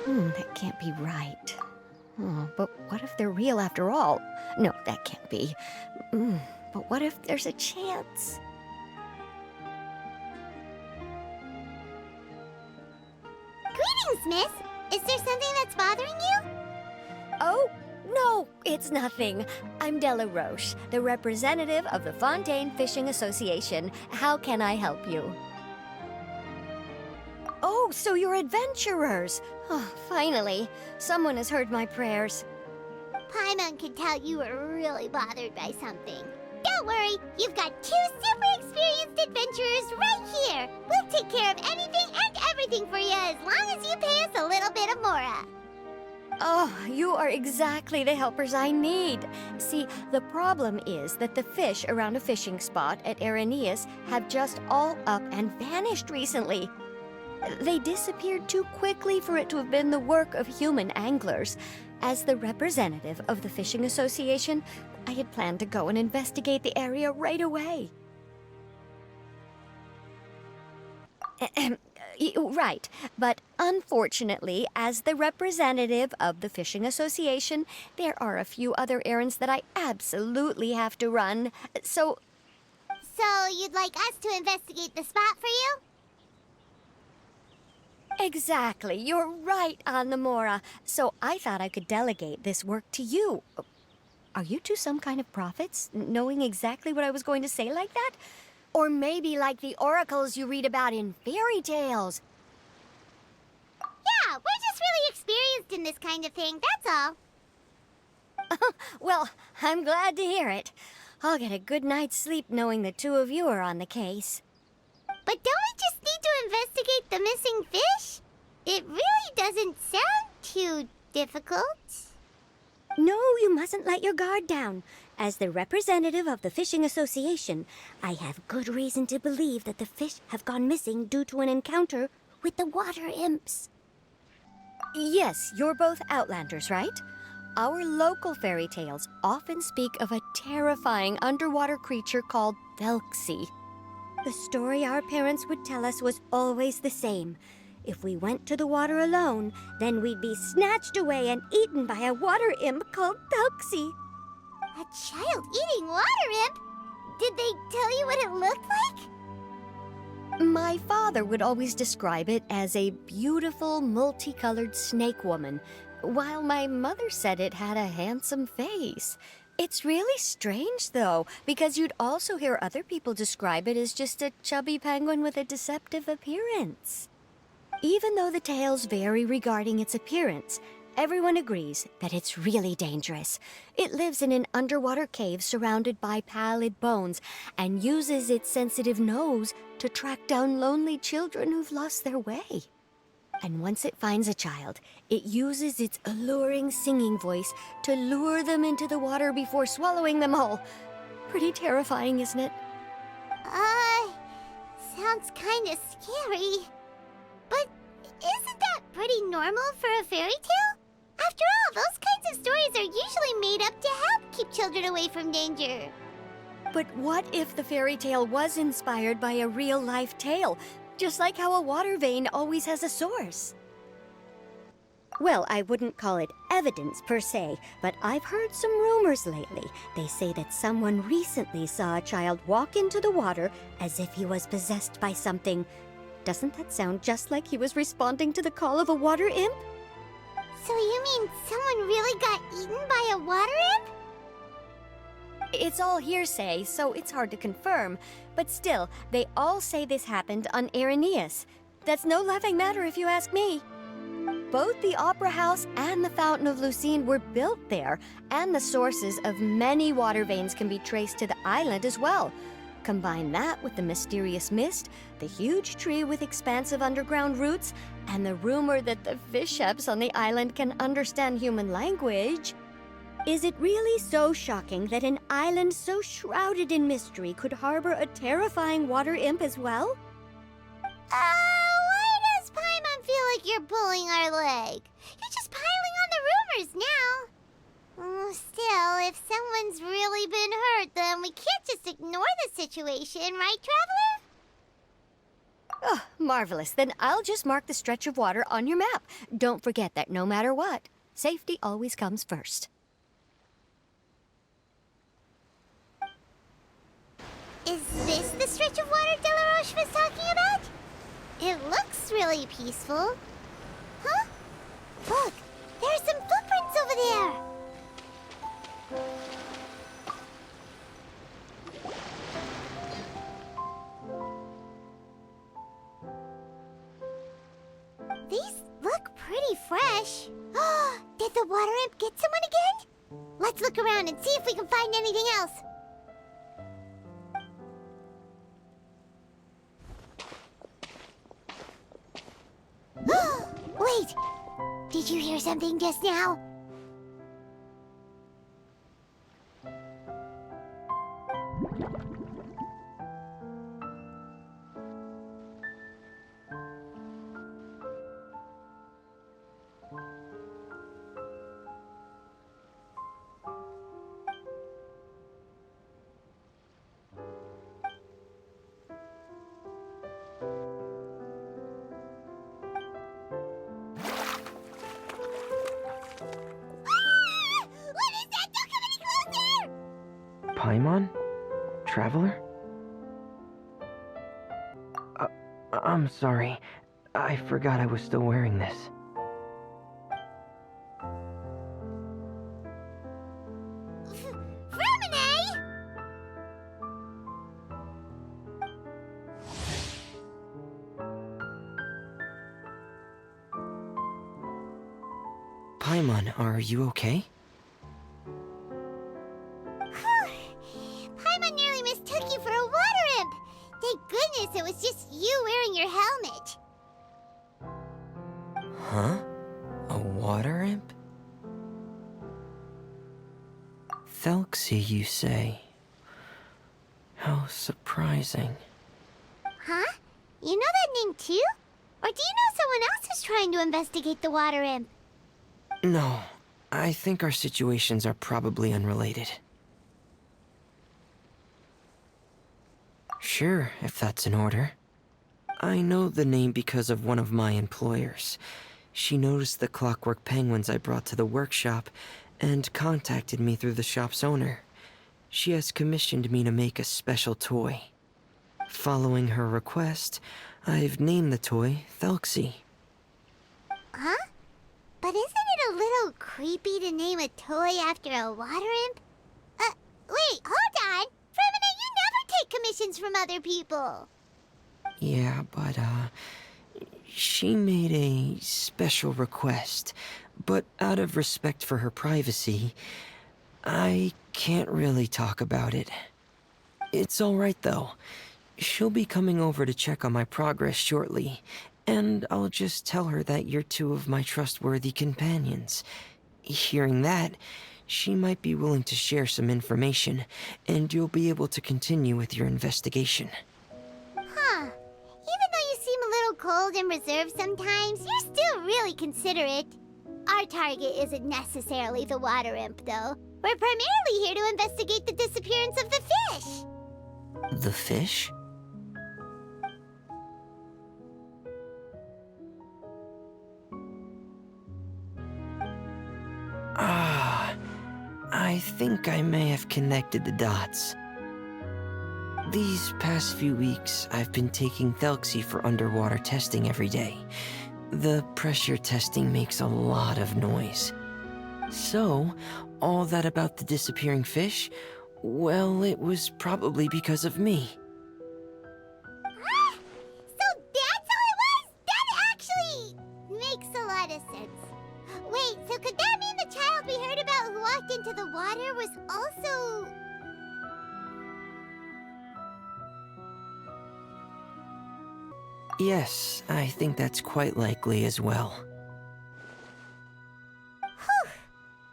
That can't be right. Oh, but what if they're real after all? No, that can't be. But what if there's a chance? Greetings, miss. Is there something that's bothering you? Oh, no, it's nothing. I'm Della Roche, the representative of the Fontaine Fishing Association. How can I help you? Oh, so you're adventurers. Oh, finally, someone has heard my prayers. Paimon could tell you were really bothered by something. Don't worry, you've got two super experienced adventurers right here. We'll take care of anything and everything for you as long as you pay us a little bit of mora. Oh, you are exactly the helpers I need. See, the problem is that the fish around a fishing spot at Irenaeus have just all up and vanished recently. They disappeared too quickly for it to have been the work of human anglers. As the representative of the Fishing Association, I had planned to go and investigate the area right away. Right, but unfortunately, as the representative of the Fishing Association, there are a few other errands that I absolutely have to run. So you'd like us to investigate the spot for you? exactly, you're right on the Mora. So I thought I could delegate this work to you. Are you two some kind of prophets, knowing exactly what I was going to say like that? Or maybe like the oracles you read about in fairy tales. Yeah, we're just really experienced in this kind of thing, that's all. Well, I'm glad to hear it. I'll get a good night's sleep knowing the two of you are on the case. But don't we just need to investigate the missing fish? It really doesn't sound too difficult. No, you mustn't let your guard down. As the representative of the Fishing Association, I have good reason to believe that the fish have gone missing due to an encounter with the water imps. Yes, you're both Outlanders, right? Our local fairy tales often speak of a terrifying underwater creature called Thelxie. The story our parents would tell us was always the same. If we went to the water alone, then we'd be snatched away and eaten by a water imp called Thelxie. A child-eating water imp? Did they tell you what it looked like? My father would always describe it as a beautiful, multicolored snake woman, while my mother said it had a handsome face. It's really strange, though, because you'd also hear other people describe it as just a chubby penguin with a deceptive appearance. Even though the tales vary regarding its appearance, everyone agrees that it's really dangerous. It lives in an underwater cave surrounded by pallid bones and uses its sensitive nose to track down lonely children who've lost their way. And once it finds a child, it uses its alluring singing voice to lure them into the water before swallowing them all. Pretty terrifying, isn't it? Sounds kinda scary. But isn't that pretty normal for a fairy tale? After all, those kinds of stories are usually made up to help keep children away from danger. But what if the fairy tale was inspired by a real-life tale? Just like how a water vein always has a source. Well, I wouldn't call it evidence per se, but I've heard some rumors lately. They say that someone recently saw a child walk into the water as if he was possessed by something. Doesn't that sound just like he was responding to the call of a water imp? So you mean someone really got eaten by a water imp? It's all hearsay, so it's hard to confirm. But still, they all say this happened on Irenaeus. That's no laughing matter if you ask me. Both the Opera House and the Fountain of Lucine were built there, and the sources of many water veins can be traced to the island as well. Combine that with the mysterious mist, the huge tree with expansive underground roots, and the rumor that the fish chefs on the island can understand human language. Is it really so shocking that an island so shrouded in mystery could harbor a terrifying water imp as well? Why does Paimon feel like you're pulling our leg? You're just piling on the rumors now. Still, if someone's really been hurt, then we can't just ignore the situation, right, Traveler? Oh, marvelous. Then I'll just mark the stretch of water on your map. Don't forget that no matter what, safety always comes first. Is this the stretch of water Delaroche was talking about? It looks really peaceful. Huh? Look, there are some footprints over there. These look pretty fresh. Did the water imp get someone again? Let's look around and see if we can find anything else. Wait! Did you hear something just now? What is that? Don't come any closer! Paimon? Traveler? I'm sorry. I forgot I was still wearing this. Fremine! Paimon, are you okay? Paimon nearly mistook you for a water imp. Thank goodness it was just you wearing your helmet. Huh? A water imp? Thelxie, you say? How surprising. Huh? You know that name too? Or do you know someone else is trying to investigate the water imp? No, I think our situations are probably unrelated. Sure, if that's in order. I know the name because of one of my employers. She noticed the clockwork penguins I brought to the workshop and contacted me through the shop's owner. She has commissioned me to make a special toy. Following her request, I've named the toy Thelxie. Huh? But isn't it a little creepy to name a toy after a water imp? Wait, hold on! Fremine, you never take commissions from other people! Yeah, but, she made a special request, but out of respect for her privacy, I can't really talk about it. It's alright though. She'll be coming over to check on my progress shortly, and I'll just tell her that you're two of my trustworthy companions. Hearing that, she might be willing to share some information, and you'll be able to continue with your investigation. Huh. Even though you seem a little cold and reserved sometimes, you're still really considerate. Our target isn't necessarily the water imp, though. We're primarily here to investigate the disappearance of the fish. The fish? I think I may have connected the dots. These past few weeks, I've been taking Thelxie for underwater testing every day. The pressure testing makes a lot of noise. So, all that about the disappearing fish? Well, it was probably because of me. So that's how it was? That actually makes a lot of sense. Wait, so could that mean the child we heard about who walked into the water was also... Yes, I think that's quite likely as well. Whew.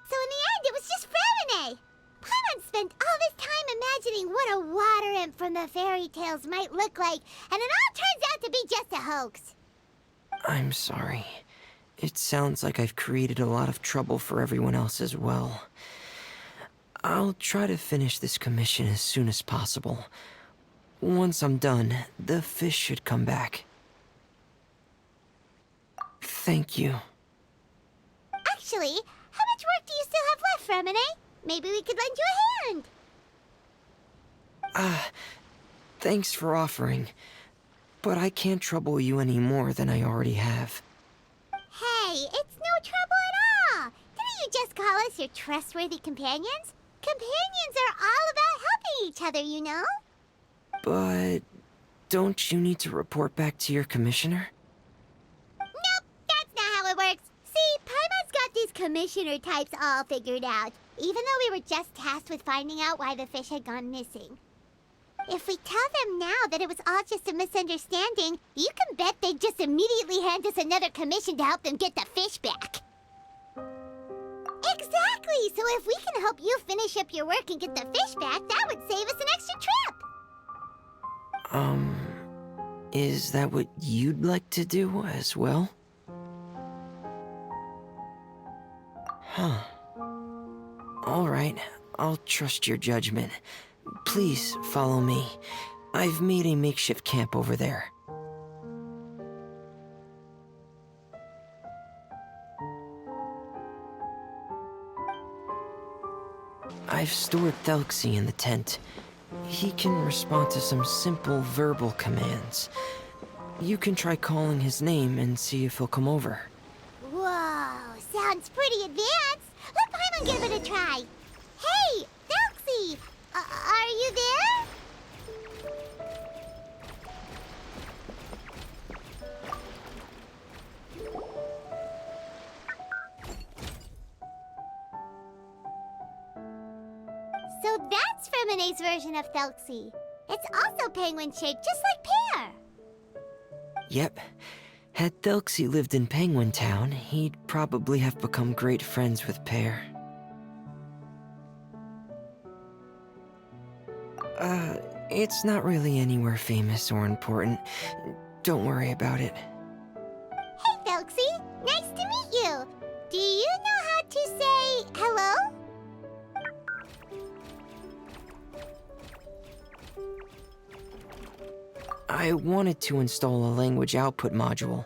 So in the end, it was just Fremine. Paimon spent all this time imagining what a water imp from the fairy tales might look like, and it all turns out to be just a hoax. I'm sorry. It sounds like I've created a lot of trouble for everyone else as well. I'll try to finish this commission as soon as possible. Once I'm done, the fish should come back. Thank you. Actually, how much work do you still have left, Remine? Maybe we could lend you a hand. Thanks for offering. But I can't trouble you any more than I already have. Hey, it's no trouble at all. Didn't you just call us your trustworthy companions? Companions are all about helping each other, you know? But don't you need to report back to your commissioner? Nope, that's not how it works. See, Paimon's got these commissioner types all figured out, even though we were just tasked with finding out why the fish had gone missing. If we tell them now that it was all just a misunderstanding, you can bet they'd just immediately hand us another commission to help them get the fish back. Exactly! So if we can help you finish up your work and get the fish back, that would save us an extra trip! Is that what you'd like to do as well? Huh. All right, I'll trust your judgment. Please follow me. I've made a makeshift camp over there. I've stored Thelxie in the tent. He can respond to some simple verbal commands. You can try calling his name and see if he'll come over. Whoa, sounds pretty advanced. Let Paimon give it a try. Hey, Thelxie, are you there? So that's Remine's version of Thelxie. It's also penguin-shaped, just like Pear. Yep. Had Thelxie lived in Penguin Town, he'd probably have become great friends with Pear. It's not really anywhere famous or important. Don't worry about it. Hey, Thelxie, nice to meet you. Do you know how to say hello? I wanted to install a language output module,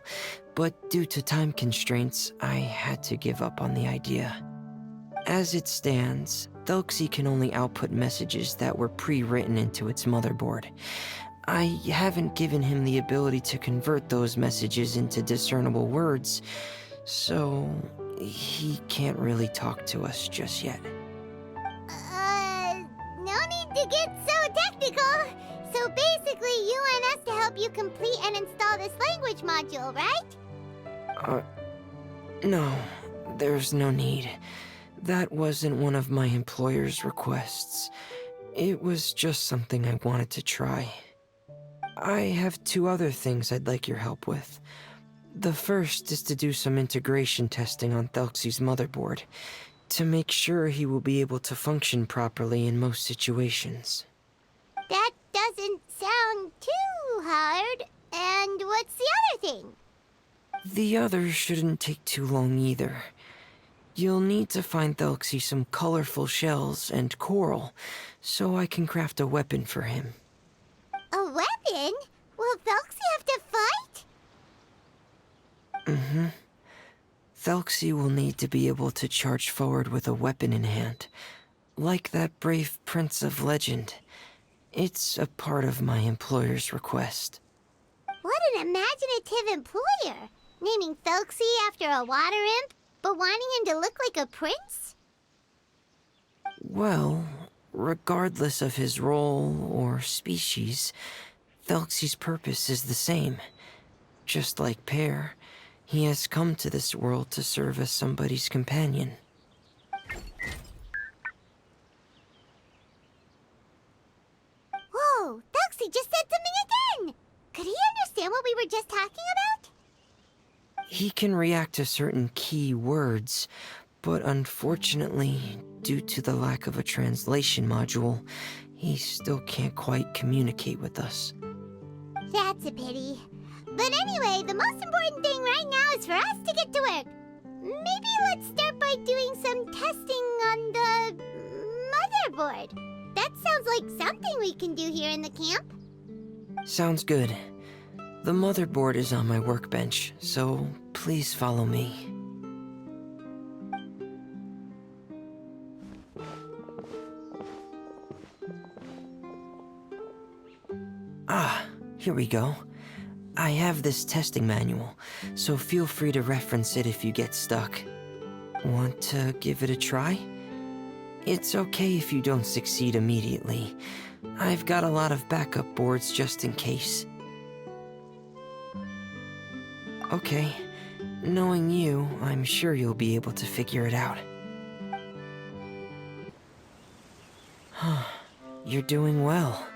but due to time constraints, I had to give up on the idea. As it stands, Thelxie can only output messages that were pre-written into its motherboard. I haven't given him the ability to convert those messages into discernible words, so he can't really talk to us just yet. No need to get so technical. So basically, you want us to help you complete and install this language module, right? No, there's no need. That wasn't one of my employer's requests. It was just something I wanted to try. I have 2 other things I'd like your help with. The first is to do some integration testing on Thelxie's motherboard, to make sure he will be able to function properly in most situations. That doesn't sound too hard. And what's the other thing? The other shouldn't take too long either. You'll need to find Thelxie some colorful shells and coral, so I can craft a weapon for him. A weapon? Will Thelxie have to fight? Mm-hmm. Thelxie will need to be able to charge forward with a weapon in hand, like that brave prince of legend. It's a part of my employer's request. What an imaginative employer! Naming Thelxie after a water imp, but wanting him to look like a prince? Well, regardless of his role or species, Thelxie's purpose is the same. Just like Pear, he has come to this world to serve as somebody's companion. Whoa, Thelxie just said something again! Could he understand what we were just talking about? He can react to certain key words, but unfortunately, due to the lack of a translation module, he still can't quite communicate with us. That's a pity. But anyway, the most important thing right now is for us to get to work. Maybe let's start by doing some testing on the motherboard. That sounds like something we can do here in the camp. Sounds good. The motherboard is on my workbench, so Please follow me. Ah, here we go. I have this testing manual, so feel free to reference it if you get stuck. Want to give it a try? It's okay if you don't succeed immediately. I've got a lot of backup boards just in case. Okay, knowing you, I'm sure you'll be able to figure it out. You're doing well.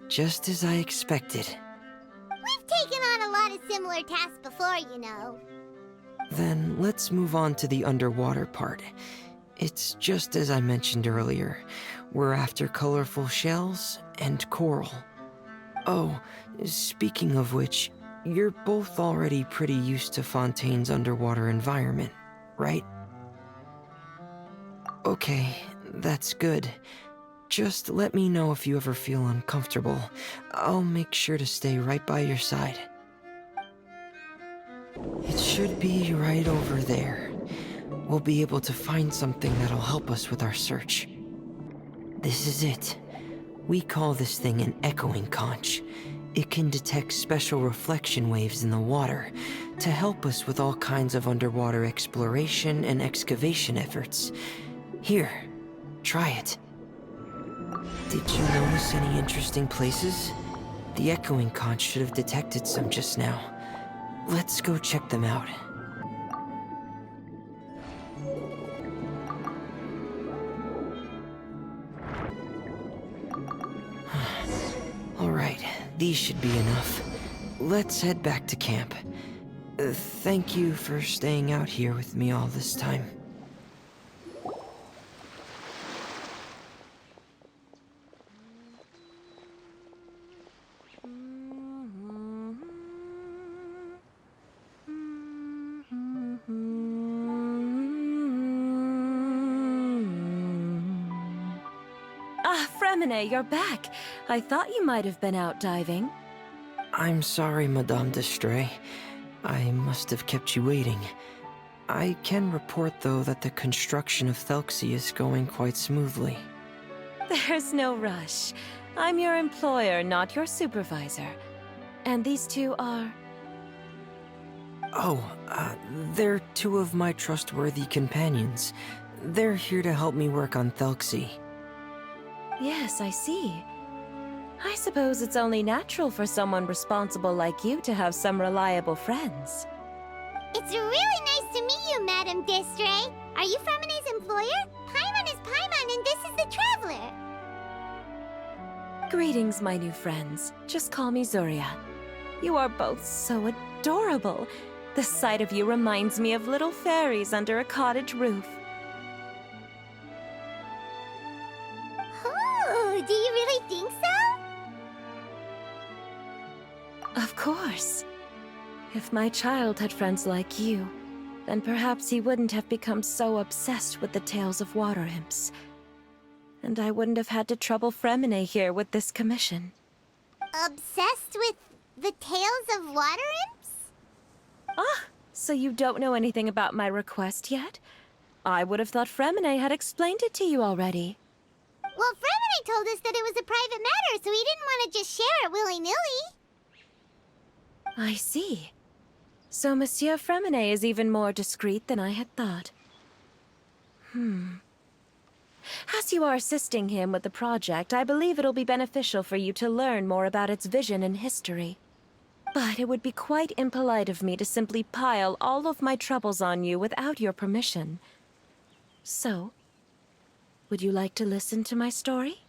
Just as I expected. We've taken on a lot of similar tasks before, you know. Then let's move on to the underwater part. It's just as I mentioned earlier. We're after colorful shells and coral. Oh, speaking of which, you're both already pretty used to Fontaine's underwater environment, right? Okay, that's good. Just let me know if you ever feel uncomfortable. I'll make sure to stay right by your side. It should be right over there. We'll be able to find something that'll help us with our search. This is it. We call this thing an echoing conch. It can detect special reflection waves in the water to help us with all kinds of underwater exploration and excavation efforts. Here, try it. Did you notice any interesting places? The echoing conch should have detected some just now. Let's go check them out. Alright, these should be enough. Let's head back to camp. Thank you for staying out here with me all this time. Ah, Fremine, you're back. I thought you might have been out diving. I'm sorry, Madame d'Estray. I must have kept you waiting. I can report, though, that the construction of Thelxie is going quite smoothly. There's no rush. I'm your employer, not your supervisor. And these two are... Oh, they're two of my trustworthy companions. They're here to help me work on Thelxie. Yes, I see. I suppose it's only natural for someone responsible like you to have some reliable friends. It's really nice to meet you, Madame d'Estray. Are you Fremine's employer? Paimon is Paimon, and this is the Traveler. Greetings, my new friends. Just call me Zuria. You are both so adorable. The sight of you reminds me of little fairies under a cottage roof. Oh, do you really think so? Of course. If my child had friends like you, then perhaps he wouldn't have become so obsessed with the tales of water imps. And I wouldn't have had to trouble Fremine here with this commission. Obsessed with the tales of water imps? Ah, so you don't know anything about my request yet? I would have thought Fremine had explained it to you already. Well, Fremine told us that it was a private matter, so he didn't want to just share it willy-nilly. I see. So Monsieur Fremine is even more discreet than I had thought. As you are assisting him with the project, I believe it'll be beneficial for you to learn more about its vision and history. But it would be quite impolite of me to simply pile all of my troubles on you without your permission. So, would you like to listen to my story?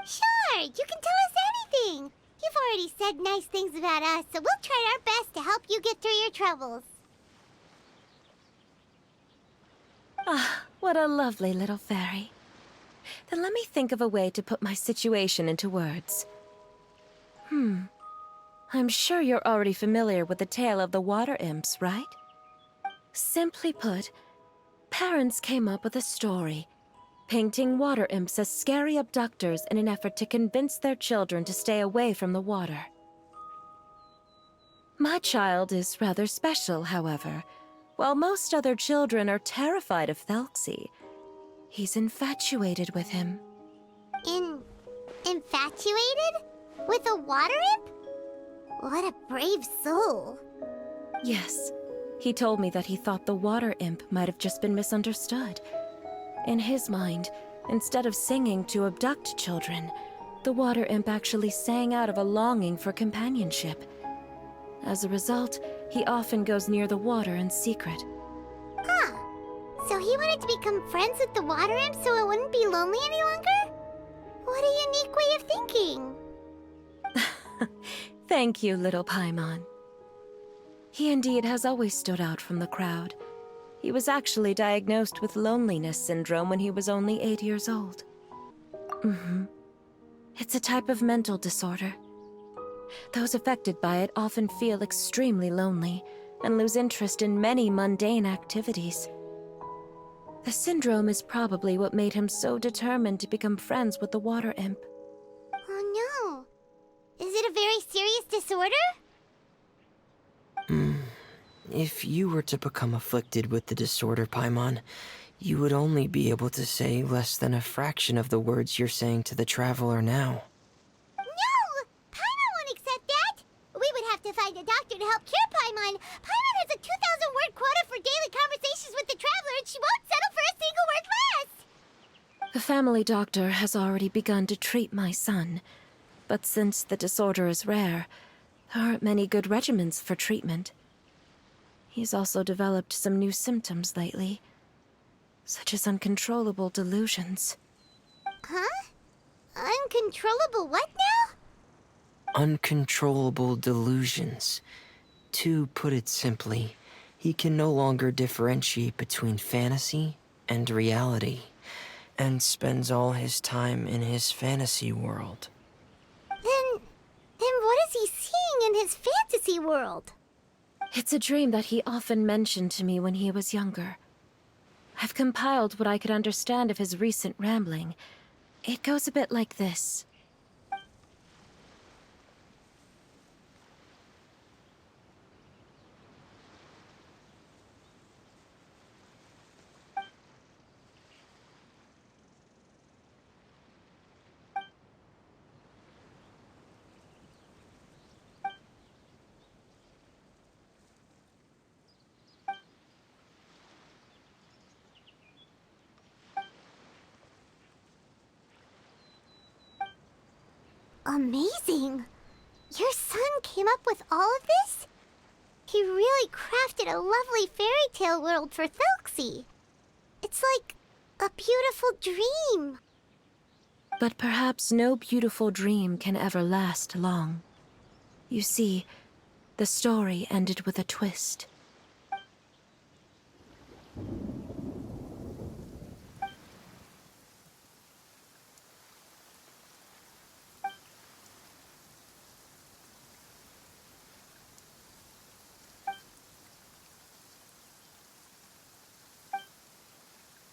Sure, you can tell us anything. You've already said nice things about us, so we'll try our best to help you get through your troubles. Ah, what a lovely little fairy. Then let me think of a way to put my situation into words. I'm sure you're already familiar with the tale of the water imps, right? Simply put, parents came up with a story, painting water imps as scary abductors in an effort to convince their children to stay away from the water. My child is rather special, however. While most other children are terrified of Thelxie, he's infatuated with him. Infatuated? With a water imp? What a brave soul. Yes, he told me that he thought the water imp might have just been misunderstood. In his mind, instead of singing to abduct children, the water imp actually sang out of a longing for companionship. As a result, he often goes near the water in secret. Huh. So he wanted to become friends with the water imp so it wouldn't be lonely any longer? What a unique way of thinking. Thank you, little Paimon. He indeed has always stood out from the crowd. He was actually diagnosed with loneliness syndrome when he was only 8 years old. It's a type of mental disorder. Those affected by it often feel extremely lonely and lose interest in many mundane activities. The syndrome is probably what made him so determined to become friends with the water imp. Oh no. Is it a very serious disorder? If you were to become afflicted with the disorder, Paimon, you would only be able to say less than a fraction of the words you're saying to the traveler now. No! Paimon won't accept that! We would have to find a doctor to help cure Paimon. Paimon has a 2,000-word quota for daily conversations with the traveler, and she won't settle for a single word less! The family doctor has already begun to treat my son, but since the disorder is rare, there aren't many good regimens for treatment. He's also developed some new symptoms lately, such as uncontrollable delusions. Huh? Uncontrollable what now? Uncontrollable delusions. To put it simply, he can no longer differentiate between fantasy and reality, and spends all his time in his fantasy world. Then what is he seeing in his fantasy world? It's a dream that he often mentioned to me when he was younger. I've compiled what I could understand of his recent rambling. It goes a bit like this. Amazing! Your son came up with all of this? He really crafted a lovely fairy tale world for Thelxie. It's like a beautiful dream. But perhaps no beautiful dream can ever last long. You see, the story ended with a twist.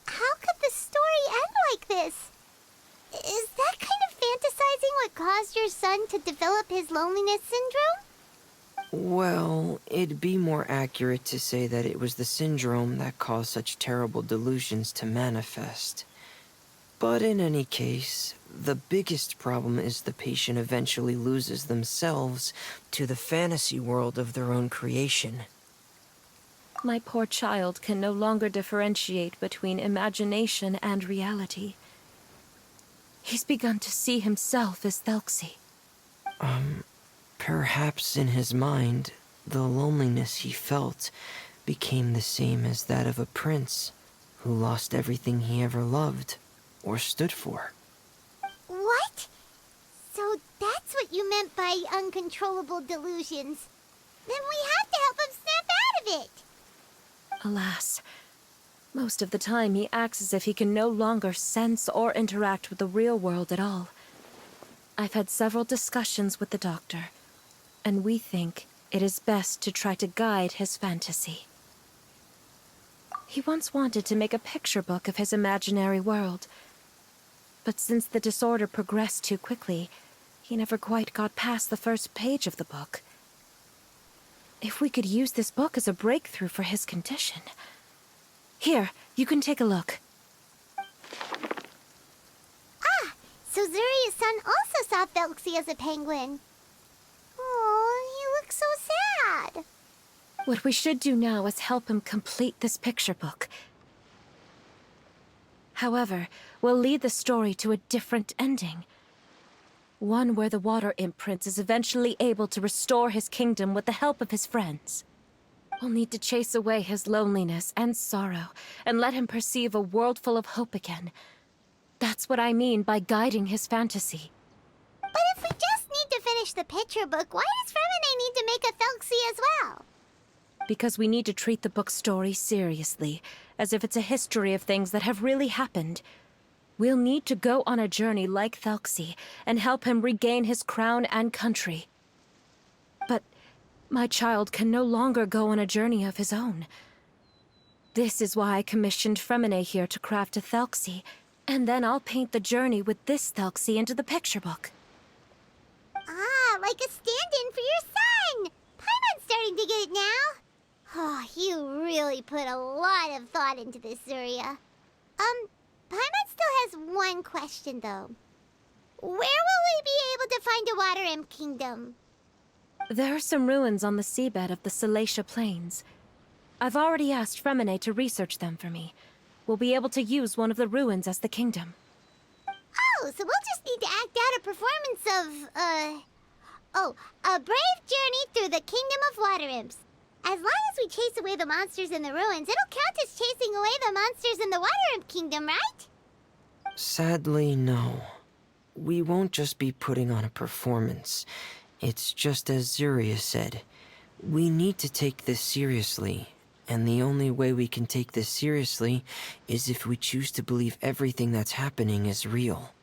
How could the story end like this? Is that kind of fantasizing what caused your son to develop his loneliness syndrome? Well, it'd be more accurate to say that it was the syndrome that caused such terrible delusions to manifest. But in any case, the biggest problem is the patient eventually loses themselves to the fantasy world of their own creation. My poor child can no longer differentiate between imagination and reality. He's begun to see himself as Thelxie. Perhaps in his mind, the loneliness he felt became the same as that of a prince who lost everything he ever loved or stood for. What? So that's what you meant by uncontrollable delusions. Then we have to help him snap out of it. Alas, most of the time he acts as if he can no longer sense or interact with the real world at all. I've had several discussions with the doctor, and we think it is best to try to guide his fantasy. He once wanted to make a picture book of his imaginary world, but since the disorder progressed too quickly, he never quite got past the first page of the book. If we could use this book as a breakthrough for his condition. Here, you can take a look. Ah, so Zuria's son also saw Thelxie as a penguin. Oh, he looks so sad. What we should do now is help him complete this picture book. However, we'll lead the story to a different ending. One where the Water Imp Prince is eventually able to restore his kingdom with the help of his friends. We'll need to chase away his loneliness and sorrow, and let him perceive a world full of hope again. That's what I mean by guiding his fantasy. But if we just need to finish the picture book, why does Fremine need to make a Thelxie as well? Because we need to treat the book's story seriously, as if it's a history of things that have really happened. We'll need to go on a journey like Thelxie, and help him regain his crown and country. But my child can no longer go on a journey of his own. This is why I commissioned Fremine here to craft a Thelxie, and then I'll paint the journey with this Thelxie into the picture book. Ah, like a stand-in for your son! Paimon's starting to get it now. Oh, you really put a lot of thought into this, Zuria. Paimon still has one question, though. Where will we be able to find a Water Imp Kingdom? There are some ruins on the seabed of the Thelxie Plains. I've already asked Fremine to research them for me. We'll be able to use one of the ruins as the kingdom. Oh, so we'll just need to act out a performance of, a brave journey through the Kingdom of Water Imps. As long as we chase away the monsters in the ruins, it'll count as chasing away the monsters in the Water Imp Kingdom, right? Sadly, no. We won't just be putting on a performance. It's just as Zuria said. We need to take this seriously. And the only way we can take this seriously is if we choose to believe everything that's happening is real.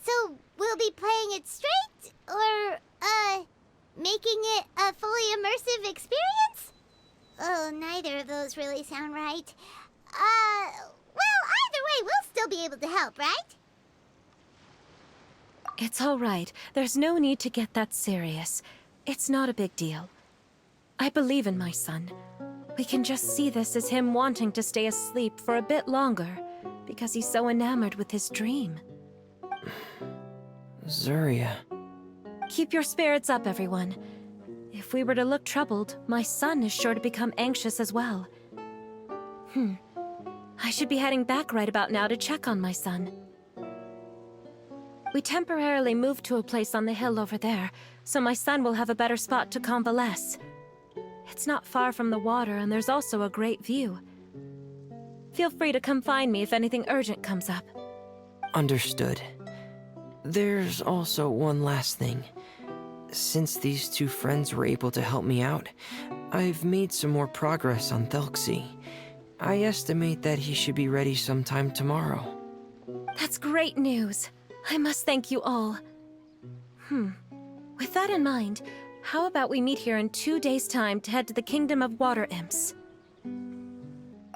So we'll be playing it straight? Or, making it a fully immersive experience? Oh, neither of those really sound right. Well, either way, we'll still be able to help, right? It's all right. There's no need to get that serious. It's not a big deal. I believe in my son. We can just see this as him wanting to stay asleep for a bit longer, because he's so enamored with his dream. Zuria. Keep your spirits up, everyone. If we were to look troubled, my son is sure to become anxious as well. I should be heading back right about now to check on my son. We temporarily moved to a place on the hill over there, so my son will have a better spot to convalesce. It's not far from the water, and there's also a great view. Feel free to come find me if anything urgent comes up. Understood. There's also one last thing. Since these two friends were able to help me out, I've made some more progress on Thelxie. I estimate that he should be ready sometime tomorrow. That's great news. I must thank you all. With that in mind, how about we meet here in 2 days' time to head to the Kingdom of Water Imps?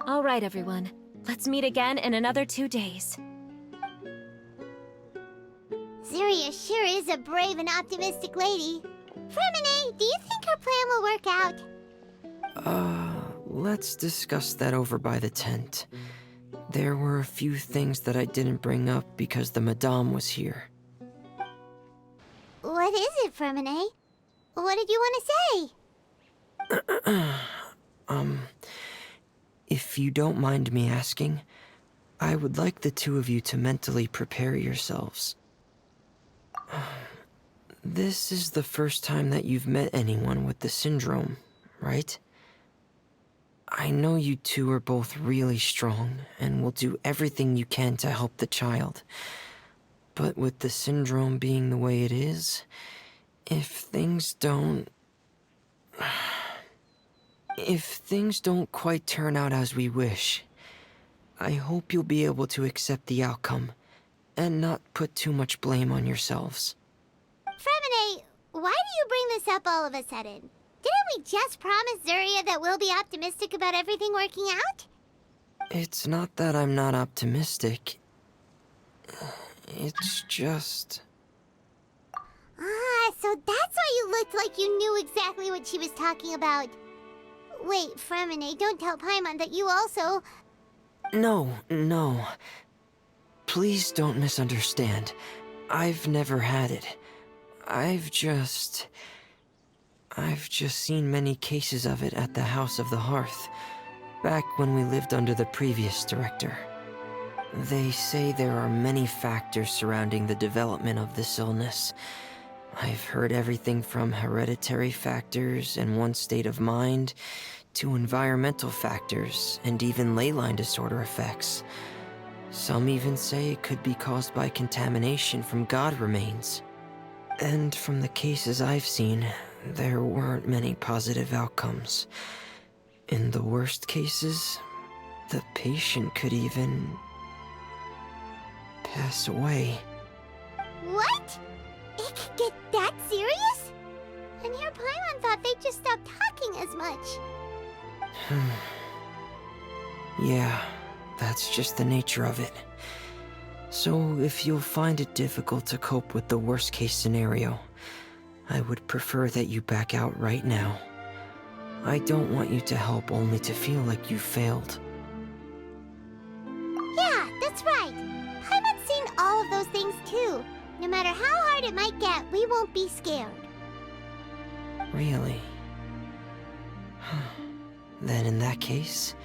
All right, everyone. Let's meet again in another 2 days. Zuria sure is a brave and optimistic lady. Fremine, do you think her plan will work out? Let's discuss that over by the tent. There were a few things that I didn't bring up because the Madame was here. What is it, Fremine? What did you want to say? If you don't mind me asking, I would like the two of you to mentally prepare yourselves. This is the first time that you've met anyone with the syndrome, right? I know you two are both really strong and will do everything you can to help the child. But with the syndrome being the way it is, if things don't quite turn out as we wish, I hope you'll be able to accept the outcome and not put too much blame on yourselves. Fremine, why do you bring this up all of a sudden? Didn't we just promise Zuria that we'll be optimistic about everything working out? It's not that I'm not optimistic. It's just... Ah, so that's why you looked like you knew exactly what she was talking about. Wait, Fremine, don't tell Paimon that you also... No, no. Please don't misunderstand. I've never had it. I've just seen many cases of it at the House of the Hearth, back when we lived under the previous director. They say there are many factors surrounding the development of this illness. I've heard everything from hereditary factors and one's state of mind, to environmental factors and even ley line disorder effects. Some even say it could be caused by contamination from god remains. And from the cases I've seen, there weren't many positive outcomes. In the worst cases, the patient could even pass away. What? It could get that serious? And here Paimon thought they'd just stop talking as much. Yeah, that's just the nature of it. So if you'll find it difficult to cope with the worst case scenario, I would prefer that you back out right now. I don't want you to help only to feel like you failed. Yeah, that's right. Paimon's seen all of those things too. No matter how hard it might get, we won't be scared. Really? Then in that case,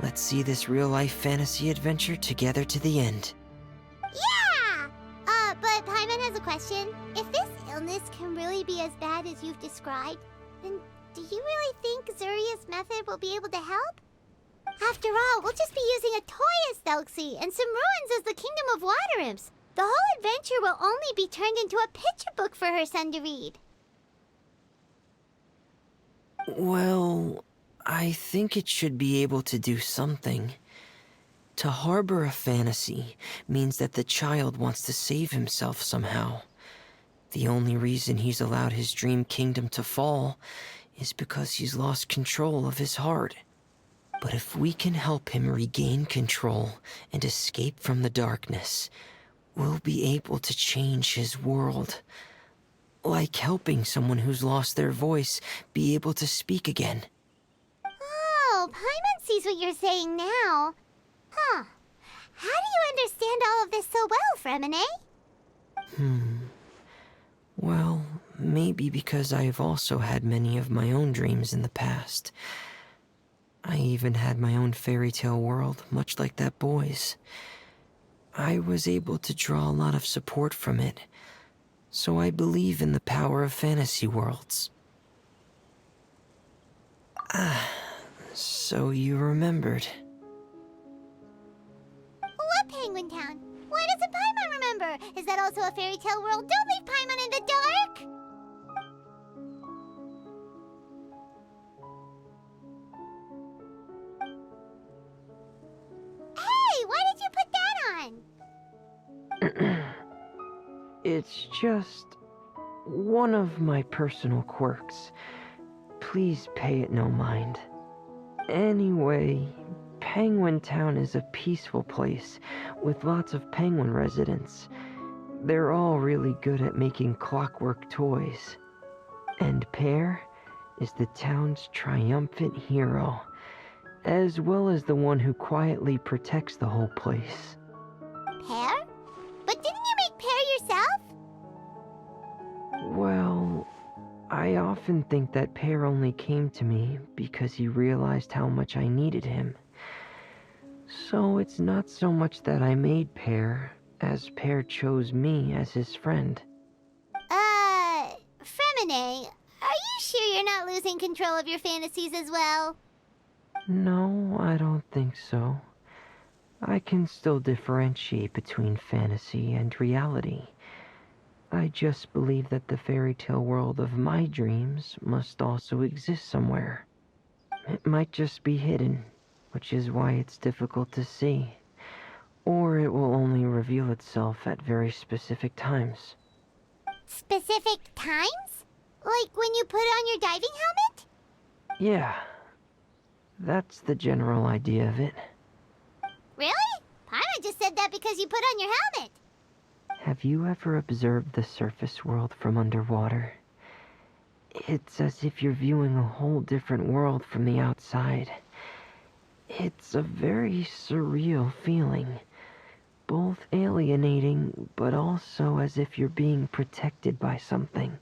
let's see this real-life fantasy adventure together to the end. Yeah! But Paimon has a question. If this illness can really be as bad as you've described, then do you really think Zuria's method will be able to help? After all, we'll just be using a toy as Thelxie and some ruins as the Kingdom of Water Imps. The whole adventure will only be turned into a picture book for her son to read. Well, I think it should be able to do something. To harbor a fantasy means that the child wants to save himself somehow. The only reason he's allowed his dream kingdom to fall is because he's lost control of his heart. But if we can help him regain control and escape from the darkness, we'll be able to change his world. Like helping someone who's lost their voice be able to speak again. Oh, Paimon sees what you're saying now. Huh. How do you understand all of this so well, Fremine? Well, maybe because I've also had many of my own dreams in the past. I even had my own fairy tale world, much like that boy's. I was able to draw a lot of support from it, so I believe in the power of fantasy worlds. So you remembered. What Penguin Town? Why doesn't Paimon remember? Is that also a fairy tale world? Don't leave Paimon in the dark! Hey, why did you put that on? It's just one of my personal quirks. Please pay it no mind. Anyway, Penguin Town is a peaceful place with lots of penguin residents. They're all really good at making clockwork toys. And Pear is the town's triumphant hero, as well as the one who quietly protects the whole place. Pear? But didn't you make Pear yourself? Well, I often think that Pear only came to me because he realized how much I needed him. So it's not so much that I made Pear, as Pear chose me as his friend. Fremine, are you sure you're not losing control of your fantasies as well? No, I don't think so. I can still differentiate between fantasy and reality. I just believe that the fairy tale world of my dreams must also exist somewhere. It might just be hidden, which is why it's difficult to see. Or it will only reveal itself at very specific times. Specific times? Like when you put on your diving helmet? Yeah, that's the general idea of it. Really? Paimon just said that because you put on your helmet. Have you ever observed the surface world from underwater? It's as if you're viewing a whole different world from the outside. It's a very surreal feeling, both alienating, but also as if you're being protected by something.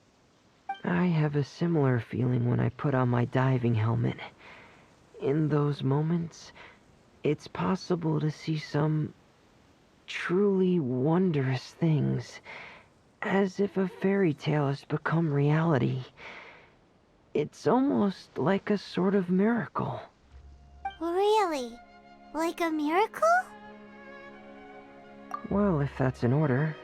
I have a similar feeling when I put on my diving helmet. In those moments, it's possible to see some truly wondrous things, as if a fairy tale has become reality. It's almost like a sort of miracle. Really? Like a miracle? Well, if that's in order.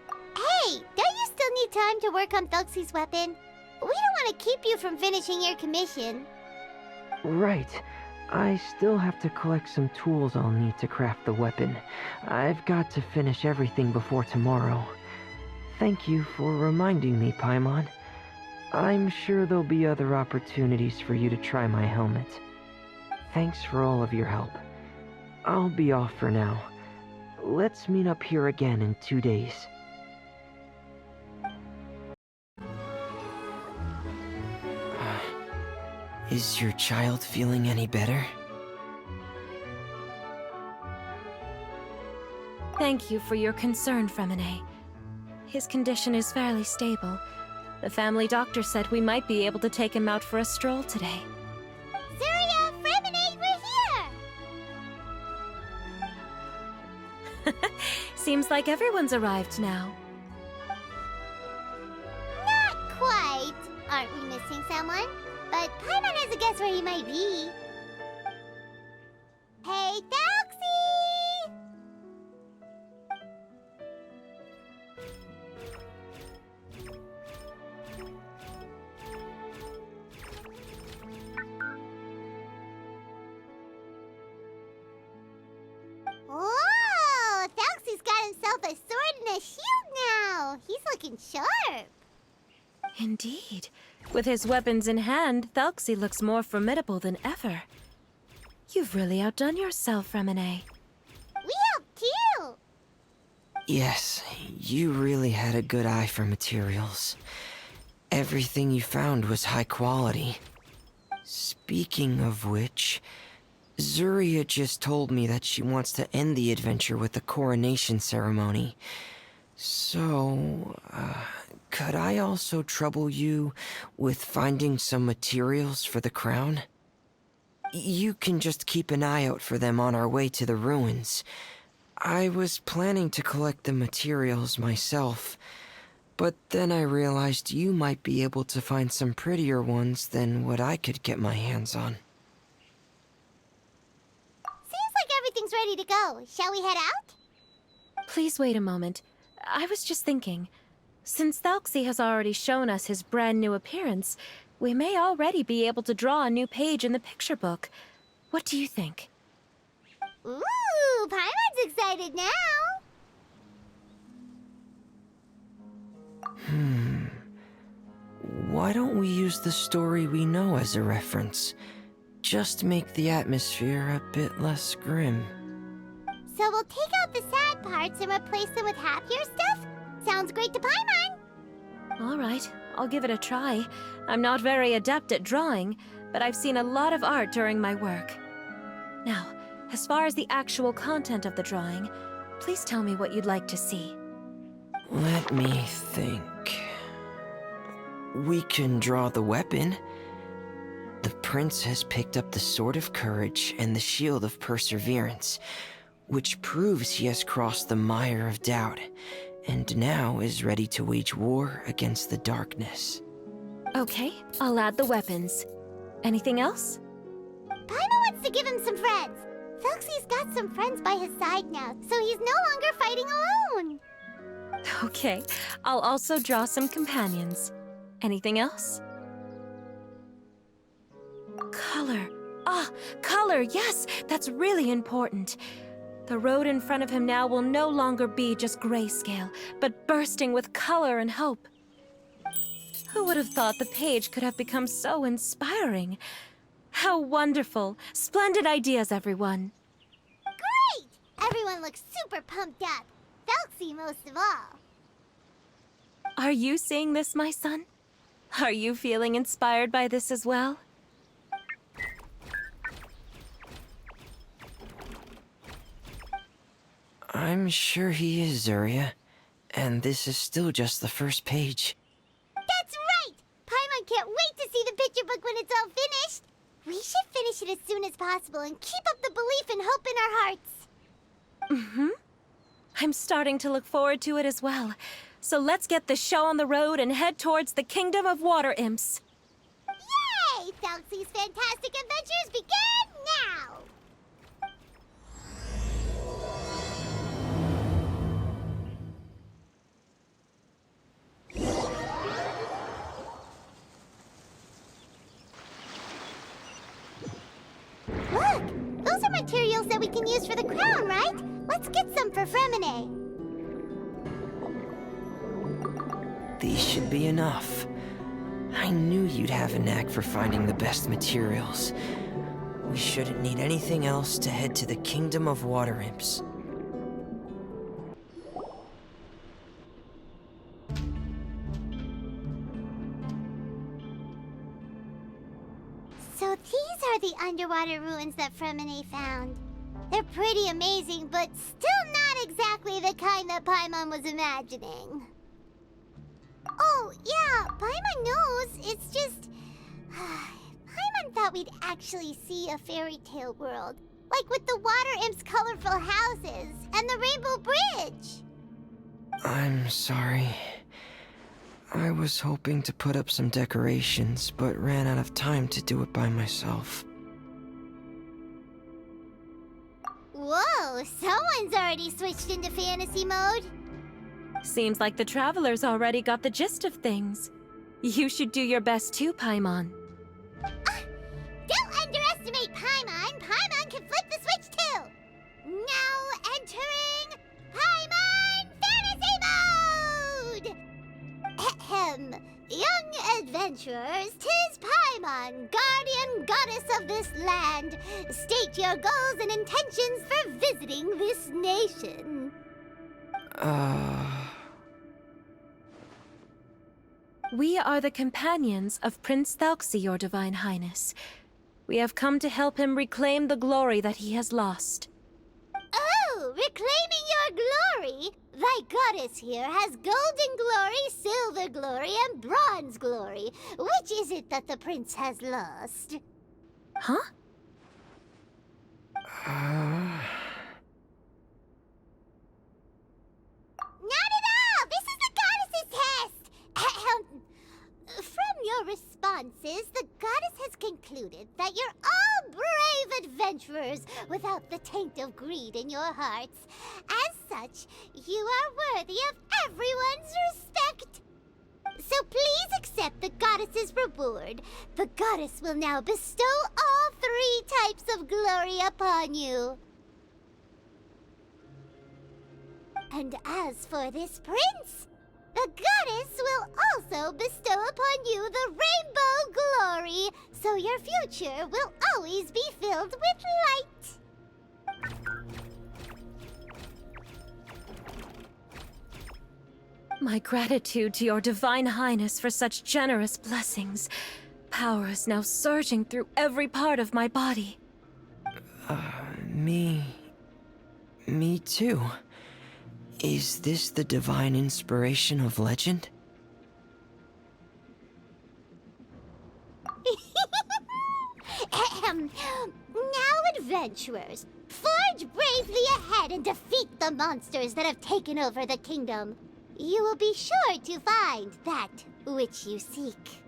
Hey, don't you still need time to work on Thelxie's weapon? We don't want to keep you from finishing your commission. Right. I still have to collect some tools I'll need to craft the weapon. I've got to finish everything before tomorrow. Thank you for reminding me, Paimon. I'm sure there'll be other opportunities for you to try my helmet. Thanks for all of your help. I'll be off for now. Let's meet up here again in 2 days. Is your child feeling any better? Thank you for your concern, Fremine. His condition is fairly stable. The family doctor said we might be able to take him out for a stroll today. Zuria, Fremine, we're here! Seems like everyone's arrived now. Not quite. Aren't we missing someone? But Paimon has a guess where he might be. Hey, Thelxie! Whoa! Thelxie's got himself a sword and a shield now. He's looking sharp. Indeed. With his weapons in hand, Thelxie looks more formidable than ever. You've really outdone yourself, Fremine. We helped too. Yes, you really had a good eye for materials. Everything you found was high quality. Speaking of which, Zuria just told me that she wants to end the adventure with a coronation ceremony. So, could I also trouble you with finding some materials for the crown? You can just keep an eye out for them on our way to the ruins. I was planning to collect the materials myself, but then I realized you might be able to find some prettier ones than what I could get my hands on. Seems like everything's ready to go. Shall we head out? Please wait a moment. I was just thinking. Since Thelxie has already shown us his brand new appearance, we may already be able to draw a new page in the picture book. What do you think? Ooh, Paimon's excited now. Why don't we use the story we know as a reference? Just make the atmosphere a bit less grim. So we'll take out the sad parts and replace them with happier stuff? Sounds great to Paimon. All right, I'll give it a try. I'm not very adept at drawing, but I've seen a lot of art during my work. Now, as far as the actual content of the drawing, please tell me what you'd like to see. Let me think. We can draw the weapon. The prince has picked up the Sword of Courage and the Shield of Perseverance, which proves he has crossed the mire of doubt, and now is ready to wage war against the darkness. Okay, I'll add the weapons. Anything else? Paimon wants to give him some friends. Thelxie's got some friends by his side now, so he's no longer fighting alone. Okay, I'll also draw some companions. Anything else? Color. Ah, color, yes! That's really important. The road in front of him now will no longer be just grayscale, but bursting with color and hope. Who would have thought the page could have become so inspiring? How wonderful! Splendid ideas, everyone! Great! Everyone looks super pumped up. Thelxie most of all. Are you seeing this, my son? Are you feeling inspired by this as well? I'm sure he is, Zuria. And this is still just the first page. That's right! Paimon can't wait to see the picture book when it's all finished. We should finish it as soon as possible and keep up the belief and hope in our hearts. Mm-hmm. I'm starting to look forward to it as well. So let's get the show on the road and head towards the Kingdom of Water Imps. Yay! Thelxie's Fantastic Adventures begin now! Look! Those are materials that we can use for the crown, right? Let's get some for Fremine. These should be enough. I knew you'd have a knack for finding the best materials. We shouldn't need anything else to head to the Kingdom of Water Imps. So these are the underwater ruins that Fremine found. They're pretty amazing, but still not exactly the kind that Paimon was imagining. Oh, yeah, Paimon knows. It's just... Paimon thought we'd actually see a fairy tale world. Like with the Water Imp's colorful houses and the Rainbow Bridge. I'm sorry. I was hoping to put up some decorations, but ran out of time to do it by myself. Whoa, someone's already switched into fantasy mode. Seems like the travelers already got the gist of things. You should do your best too, Paimon. Don't underestimate Paimon. Paimon can flip the switch too. Now entering Paimon Fantasy Mode! Ahem. Young adventurers, 'tis Paimon, guardian goddess of this land. State your goals and intentions for visiting this nation. We are the companions of Prince Thelxie, your Divine Highness. We have come to help him reclaim the glory that he has lost. Oh, reclaiming your glory? Thy goddess here has golden glory, silver glory, and bronze glory. Which is it that the prince has lost? Huh? Not at all! This is the goddess's test! Ahem. From your responses, the goddess has concluded that you're all brave adventurers without the taint of greed in your hearts. As such, you are worthy of everyone's respect. So please accept the goddess's reward. The goddess will now bestow all 3 types of glory upon you. And as for this prince, the goddess will also bestow upon you the rainbow glory, so your future will always be filled with light. My gratitude to your Divine Highness for such generous blessings. Power is now surging through every part of my body. Me too. Is this the divine inspiration of legend? Ahem. Now, adventurers, forge bravely ahead and defeat the monsters that have taken over the kingdom. You will be sure to find that which you seek.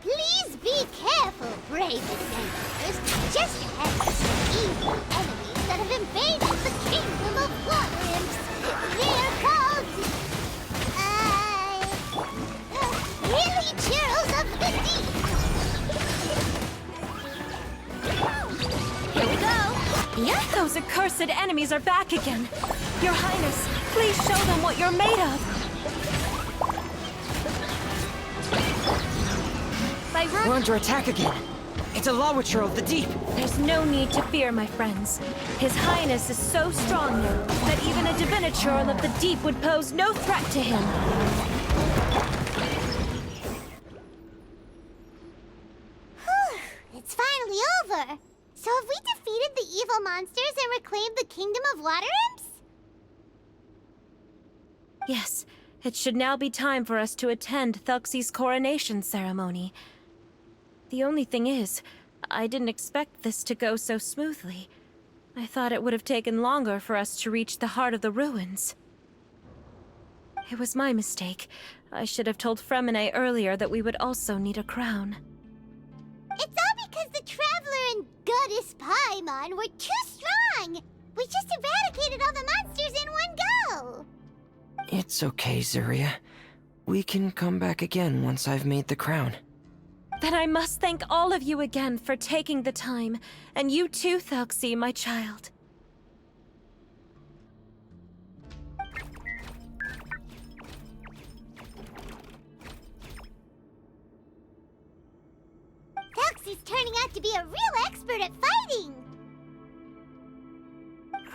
Please be careful, brave adventurers. Just ahead are some evil enemies that have invaded the kingdom of water imps. They're called... Hilly Churls of the Deep. Here we go! Yep, those accursed enemies are back again. Your Highness, please show them what you're made of. We're under attack again. It's a Lawitcher of the deep! There's no need to fear, my friends. His Highness is so strong now that even a Diviniture of the deep would pose no threat to him. Whew, it's finally over. So have we defeated the evil monsters and reclaimed the Kingdom of Water Imps? Yes, it should now be time for us to attend Thelxie's coronation ceremony. The only thing is, I didn't expect this to go so smoothly. I thought it would have taken longer for us to reach the heart of the ruins. It was my mistake. I should have told Fremine earlier that we would also need a crown. It's all because the Traveler and Goddess Paimon were too strong! We just eradicated all the monsters in one go! It's okay, Zuria. We can come back again once I've made the crown. Then I must thank all of you again for taking the time, and you too, Thelxie, my child. Thelxie's turning out to be a real expert at fighting!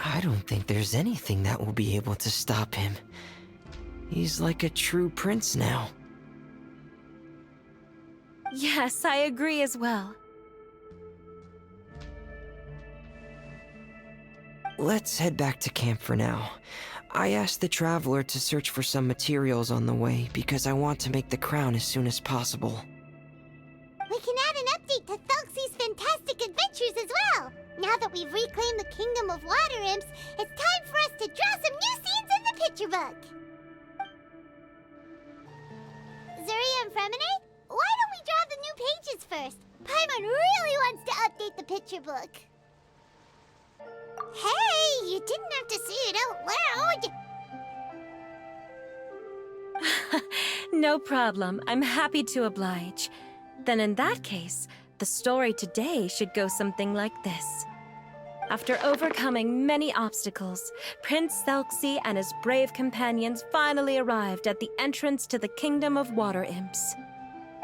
I don't think there's anything that will be able to stop him. He's like a true prince now. Yes, I agree as well. Let's head back to camp for now. I asked the Traveler to search for some materials on the way because I want to make the crown as soon as possible. We can add an update to Thelxie's fantastic adventures as well! Now that we've reclaimed the Kingdom of Water Imps, it's time for us to draw some new scenes in the picture book! Zuria and Fremine, why don't we draw the new pages first? Paimon really wants to update the picture book. Hey, you didn't have to say it out loud! No problem. I'm happy to oblige. Then in that case, the story today should go something like this. After overcoming many obstacles, Prince Thelxie and his brave companions finally arrived at the entrance to the Kingdom of Water Imps.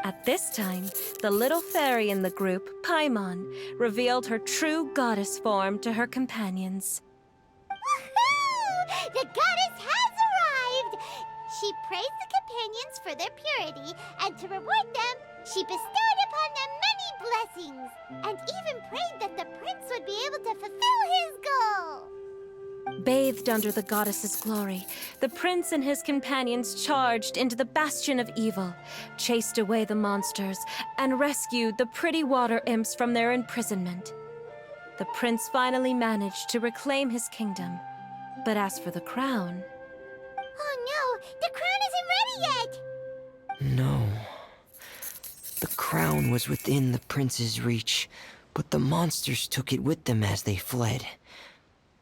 At this time, the little fairy in the group, Paimon, revealed her true goddess form to her companions. Woohoo! The goddess has arrived! She praised the companions for their purity, and to reward them, she bestowed upon them many blessings, and even prayed that the prince would be able to fulfill his goal. Bathed under the goddess's glory, the prince and his companions charged into the bastion of evil, chased away the monsters, and rescued the pretty water imps from their imprisonment. The prince finally managed to reclaim his kingdom, but as for the crown... Oh no, the crown isn't ready yet! No. The crown was within the prince's reach, but the monsters took it with them as they fled.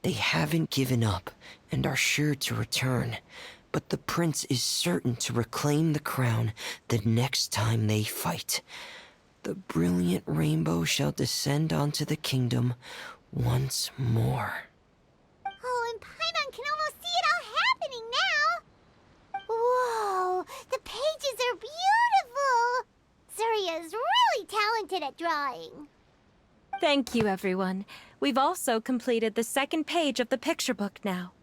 They haven't given up and are sure to return, but the prince is certain to reclaim the crown the next time they fight. The brilliant rainbow shall descend onto the kingdom once more. Oh, and Paimon can almost see it all happening now! Whoa, the pages are beautiful! Zuria is really talented at drawing. Thank you, everyone. We've also completed the second page of the picture book now.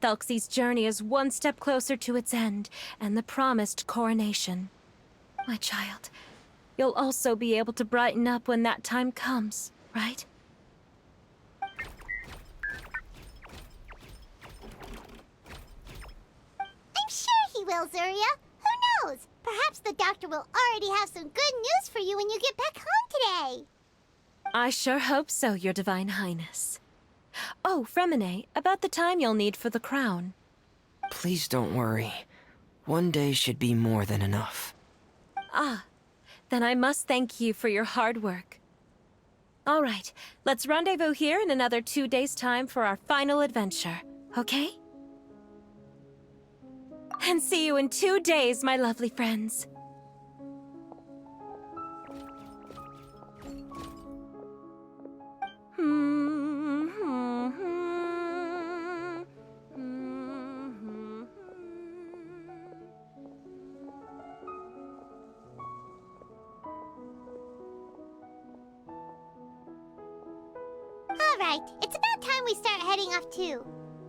Thelxie's journey is one step closer to its end, and the promised coronation. My child, you'll also be able to brighten up when that time comes, right? I'm sure he will, Zuria. Who knows? Perhaps the doctor will already have some good news for you when you get back home today. I sure hope so, Your Divine Highness. Oh, Fremine, about the time you'll need for the crown. Please don't worry. One day should be more than enough. Ah, then I must thank you for your hard work. All right, let's rendezvous here in another 2 days' time for our final adventure, okay? And see you in 2 days, my lovely friends. right. It's about time we start heading off too.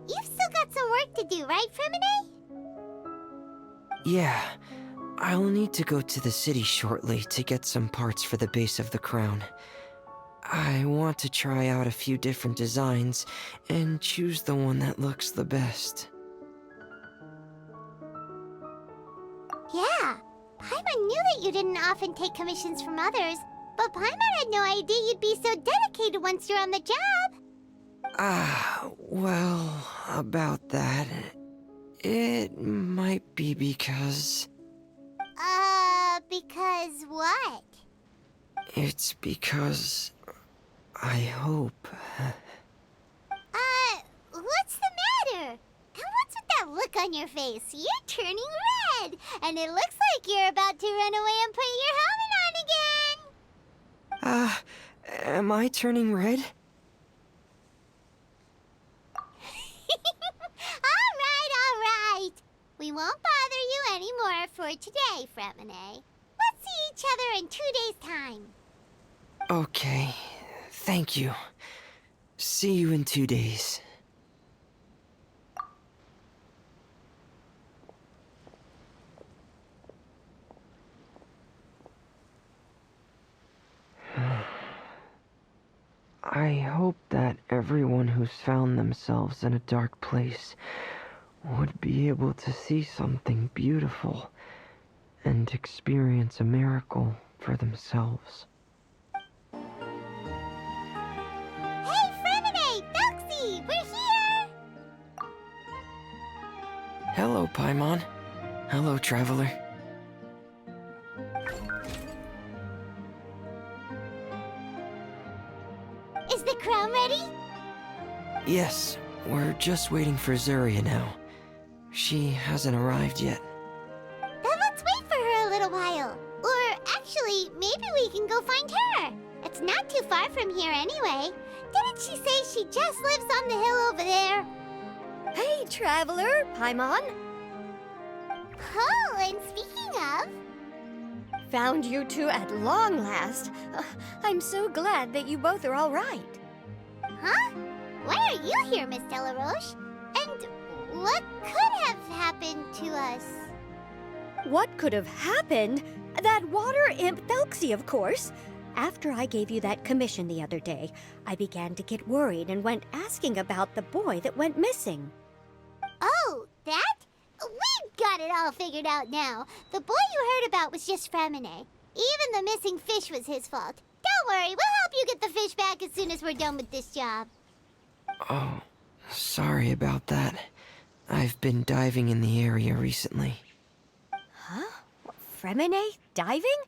You've still got some work to do, right, Fremine? Yeah, I'll need to go to the city shortly to get some parts for the base of the crown. I want to try out a few different designs and choose the one that looks the best. Yeah, Paimon knew that you didn't often take commissions from others, but Paimon had no idea you'd be so dedicated once you're on the job. Well, about that, it might be because... Because what? It's because... I hope... What's the matter? And what's with that look on your face? You're turning red, and it looks like you're about to run away and put your helmet on again. Am I turning red? All right. We won't bother you anymore for today, Fremine. Let's see each other in 2 days' time. Okay, thank you. See you in 2 days. I hope that everyone who's found themselves in a dark place would be able to see something beautiful and experience a miracle for themselves. Hey, Fremine! Thelxie! We're here! Hello, Paimon. Hello, traveler. Is the crown ready? Yes, we're just waiting for Zuria now. She hasn't arrived yet. Then let's wait for her a little while. Or actually, maybe we can go find her. It's not too far from here anyway. Didn't she say she just lives on the hill over there? Hey, traveler, Paimon. Oh, and speaking of... Found you two at long last. I'm so glad that you both are all right. Huh? Why are you here, Miss Delaroche? And what could have happened to us? What could have happened? That water imp Thelxie, of course. After I gave you that commission the other day, I began to get worried and went asking about the boy that went missing. Oh, that? We've got it all figured out now. The boy you heard about was just Fremine. Even the missing fish was his fault. Don't worry, we'll help you get the fish back as soon as we're done with this job. Oh, sorry about that. I've been diving in the area recently. Huh? Fremine? Diving?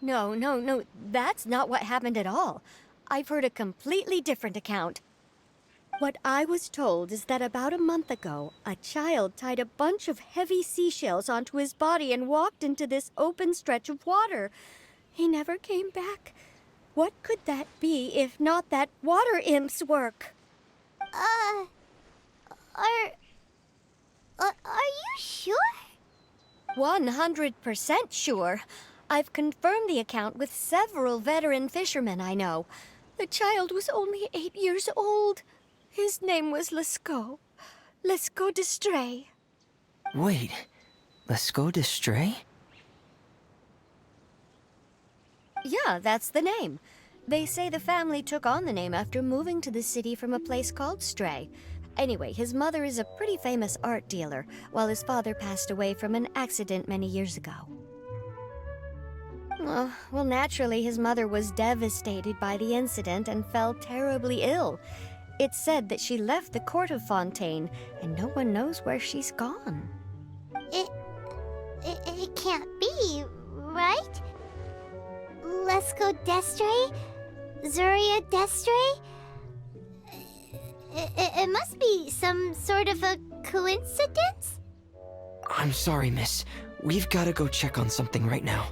No, that's not what happened at all. I've heard a completely different account. What I was told is that about a month ago, a child tied a bunch of heavy seashells onto his body and walked into this open stretch of water. He never came back. What could that be if not that water imp's work? Are you sure? 100% sure. I've confirmed the account with several veteran fishermen I know. The child was only 8 years old. His name was Lescaut. Lescaut d'Estray. Wait, Lescaut d'Estray? Yeah, that's the name. They say the family took on the name after moving to the city from a place called Stray. Anyway, his mother is a pretty famous art dealer, while his father passed away from an accident many years ago. Well, naturally, his mother was devastated by the incident and fell terribly ill. It's said that she left the court of Fontaine, and no one knows where she's gone. It can't be, right? Lescaut d'Estray? Zuria d'Estray? It must be some sort of a coincidence? I'm sorry, miss. We've got to go check on something right now.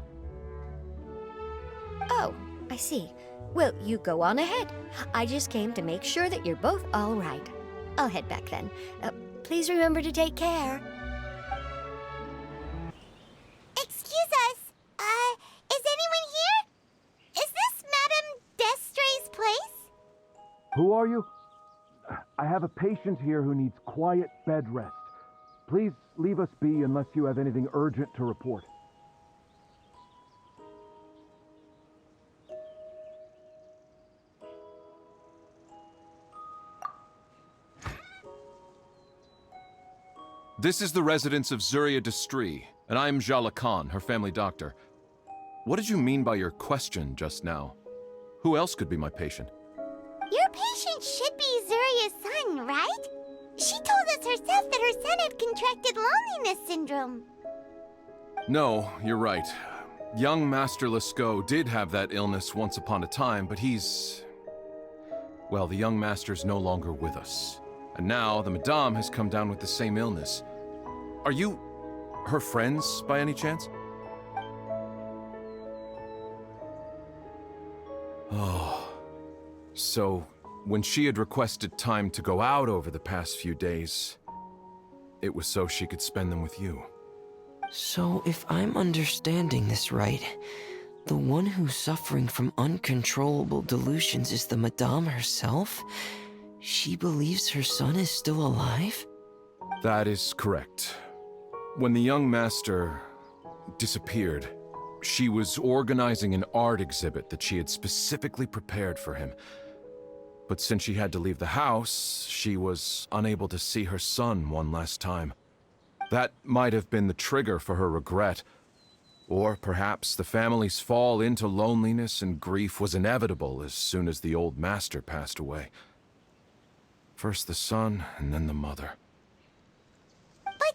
Oh, I see. Well, you go on ahead. I just came to make sure that you're both all right. I'll head back then. Please remember to take care. Excuse us. Is anyone here? Is this Madame d'Estray's place? Who are you? I have a patient here who needs quiet bed rest. Please leave us be unless you have anything urgent to report. This is the residence of Zuria Destri, and I'm Jala Khan, her family doctor. What did you mean by your question just now? Who else could be my patient? Your patient should be Zuria's son, right? She told us herself that her son had contracted loneliness syndrome. No, you're right. Young Master Lescaut did have that illness once upon a time, but he's... Well, the young master's no longer with us. And now the Madame has come down with the same illness. Are you her friends, by any chance? Oh. So, when she had requested time to go out over the past few days, it was so she could spend them with you. So, if I'm understanding this right, the one who's suffering from uncontrollable delusions is the Madame herself? She believes her son is still alive? That is correct. When the young master disappeared, she was organizing an art exhibit that she had specifically prepared for him. But since she had to leave the house, she was unable to see her son one last time. That might have been the trigger for her regret. Or perhaps the family's fall into loneliness and grief was inevitable as soon as the old master passed away. First the son, and then the mother. But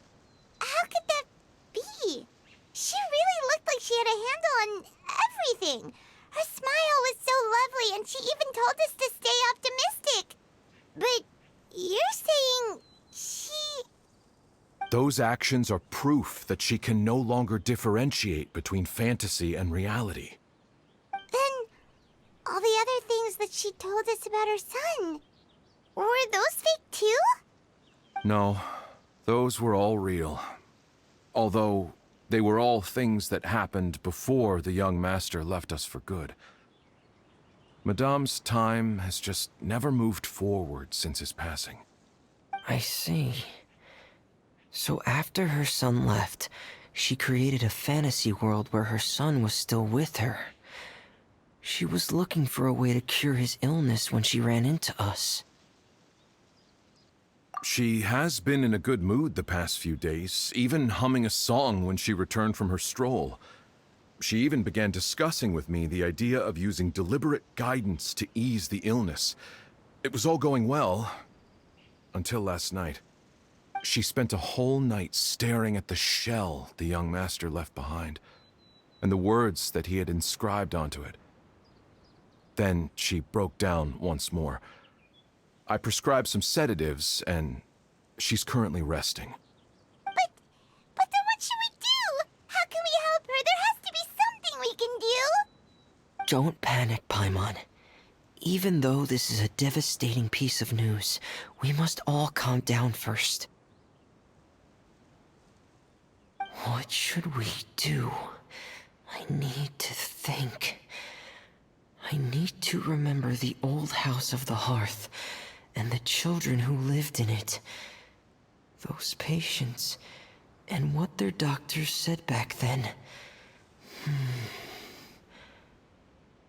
how could that be? She really looked like she had a handle on everything. Her smile was so lovely, and she even told us to stay optimistic. But you're saying she... Those actions are proof that she can no longer differentiate between fantasy and reality. Then all the other things that she told us about her son, were those fake too? No, those were all real. Although, they were all things that happened before the young master left us for good. Madame's time has just never moved forward since his passing. I see. So after her son left, she created a fantasy world where her son was still with her. She was looking for a way to cure his illness when she ran into us. She has been in a good mood the past few days, even humming a song when she returned from her stroll. She even began discussing with me the idea of using deliberate guidance to ease the illness. It was all going well, until last night. She spent a whole night staring at the shell the young master left behind, and the words that he had inscribed onto it. Then she broke down once more. I prescribed some sedatives, and she's currently resting. But then what should we do? How can we help her? There has to be something we can do. Don't panic, Paimon. Even though this is a devastating piece of news, we must all calm down first. What should we do? I need to think. I need to remember the old house of the hearth and the children who lived in it. Those patients, and what their doctors said back then.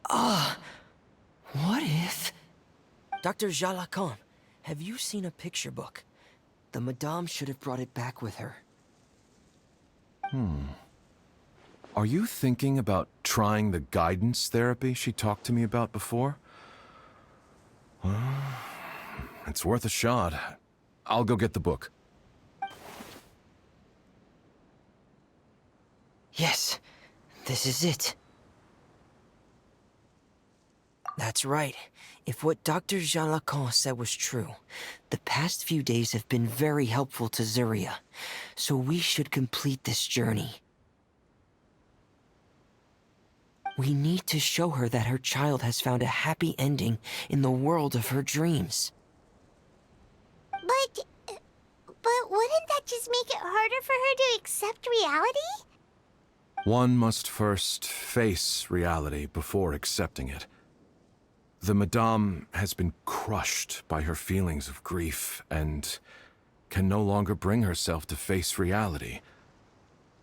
What if... Dr. Jalacan, have you seen a picture book? The Madame should have brought it back with her. Are you thinking about trying the guidance therapy she talked to me about before? Well, it's worth a shot. I'll go get the book. Yes, this is it. That's right. If what Dr. Jalacan said was true, the past few days have been very helpful to Zuria, so we should complete this journey. We need to show her that her child has found a happy ending in the world of her dreams. But wouldn't that just make it harder for her to accept reality? One must first face reality before accepting it. The Madame has been crushed by her feelings of grief and can no longer bring herself to face reality.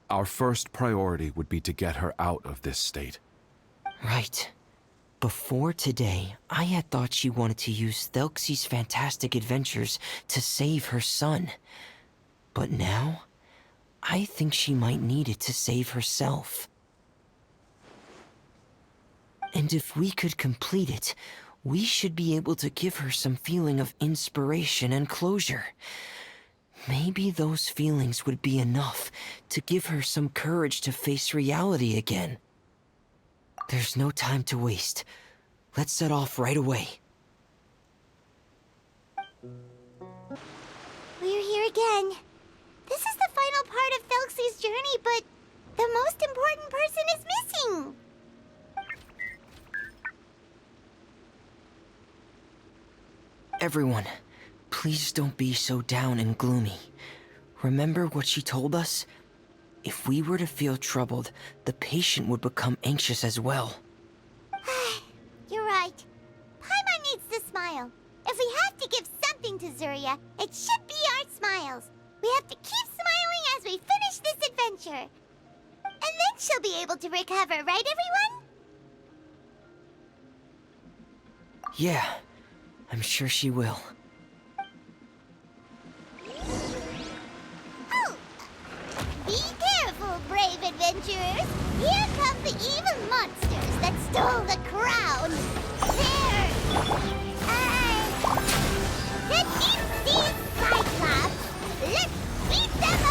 Our first priority would be to get her out of this state. Right. Before today, I had thought she wanted to use Thelxie's fantastic adventures to save her son. But now, I think she might need it to save herself. And if we could complete it, we should be able to give her some feeling of inspiration and closure. Maybe those feelings would be enough to give her some courage to face reality again. There's no time to waste. Let's set off right away. We're here again. This is the final part of Thelxie's journey, but the most important person is missing. Everyone, please don't be so down and gloomy. Remember what she told us? If we were to feel troubled, the patient would become anxious as well. You're right. Paimon needs to smile. If we have to give something to Zuria, it should be our smiles. We have to keep smiling as we finish this adventure. And then she'll be able to recover, right, everyone? Yeah, I'm sure she will. Oh! Be careful, brave adventurers! Here come the evil monsters that stole the crown! There! The Thelxie Cyclops! Let's beat them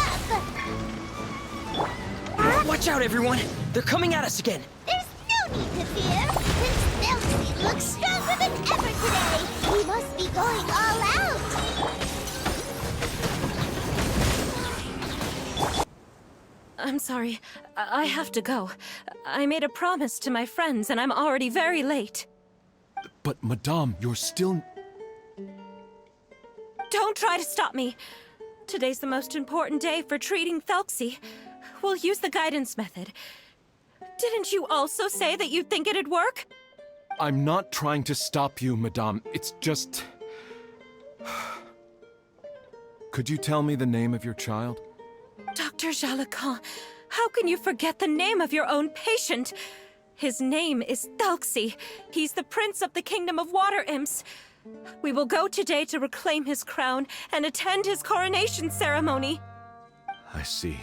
up! Watch out, everyone! They're coming at us again! There's no need to fear! Prince Thelxie looks stronger than ever today! He must be going all out! I'm sorry. I have to go. I made a promise to my friends, and I'm already very late. But, Madame, you're still... Don't try to stop me. Today's the most important day for treating Thelxie. We'll use the guidance method. Didn't you also say that you'd think it'd work? I'm not trying to stop you, Madame. It's just... Could you tell me the name of your child? Dr. Jalacan, how can you forget the name of your own patient? His name is Thelxie. He's the prince of the kingdom of water imps. We will go today to reclaim his crown and attend his coronation ceremony. I see.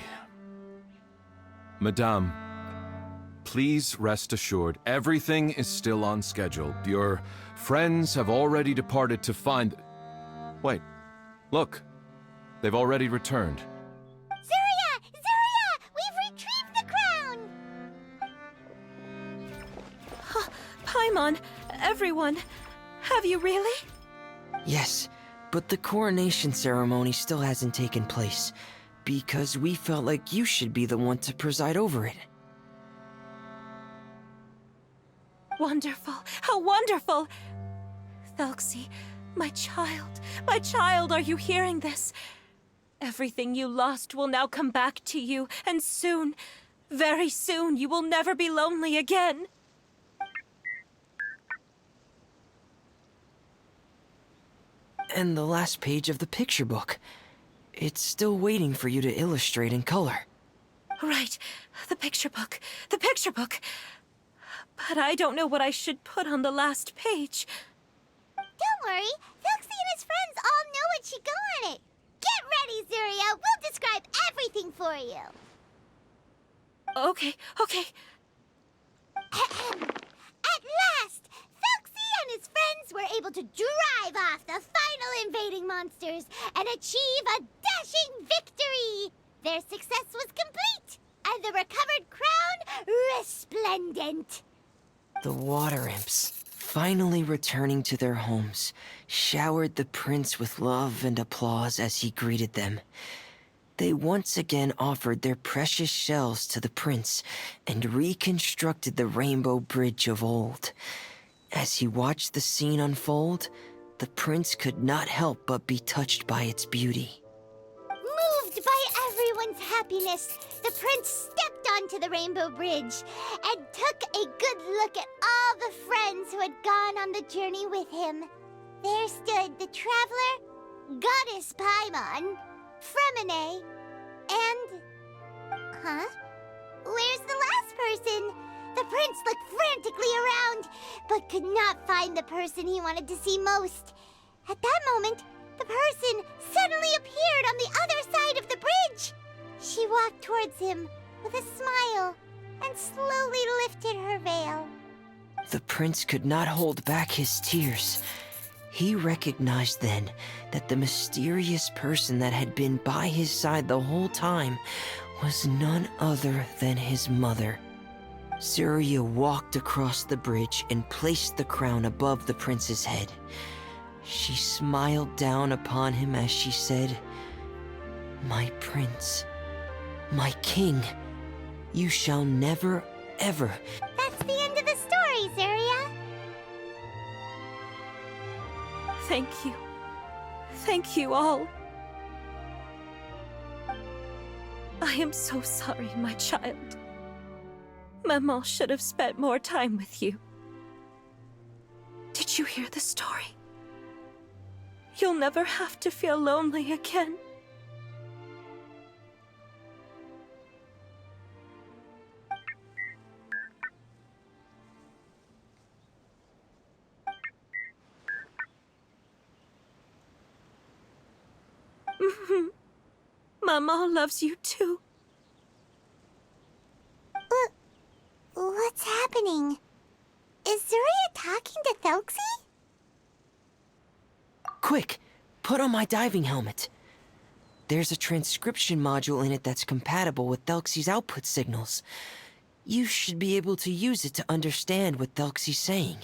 Madame, please rest assured, everything is still on schedule. Your friends have already departed to find... Wait, look. They've already returned. Zuria! Zuria! We've retrieved the crown! Paimon, everyone, have you really? Yes, but the coronation ceremony still hasn't taken place, because we felt like you should be the one to preside over it. Wonderful, how wonderful! Thelxie, my child, are you hearing this? Everything you lost will now come back to you, and soon, very soon, you will never be lonely again. And the last page of the picture book. It's still waiting for you to illustrate in color. Right, the picture book. But I don't know what I should put on the last page. Don't worry, Thelxie and his friends all know what should go on it. Get ready, Zuria. We'll describe everything for you. Okay. At last, Thelxie and his friends were able to drive off the final invading monsters and achieve a dashing victory. Their success was complete, and the recovered crown resplendent. The water imps, finally returning to their homes, showered the prince with love and applause as he greeted them. They once again offered their precious shells to the prince and reconstructed the rainbow bridge of old. As he watched the scene unfold, the prince could not help but be touched by its beauty. Moved by everyone's happiness, the prince stepped onto the Rainbow Bridge and took a good look at all the friends who had gone on the journey with him. There stood the traveler, Goddess Paimon, Fremine, and... Huh? Where's the last person? The prince looked frantically around, but could not find the person he wanted to see most. At that moment, the person suddenly appeared on the other side of the bridge. She walked towards him with a smile and slowly lifted her veil. The prince could not hold back his tears. He recognized then that the mysterious person that had been by his side the whole time was none other than his mother. Zuria walked across the bridge and placed the crown above the prince's head. She smiled down upon him as she said, "My prince, my king, you shall never, ever..." That's the end of the story, Zuria. Thank you. Thank you all. I am so sorry, my child. Maman should have spent more time with you. Did you hear the story? You'll never have to feel lonely again. Maman loves you too. What's happening? Is Zuria talking to Thelxie? Quick, put on my diving helmet. There's a transcription module in it that's compatible with Thelxie's output signals. You should be able to use it to understand what Thelxie's saying.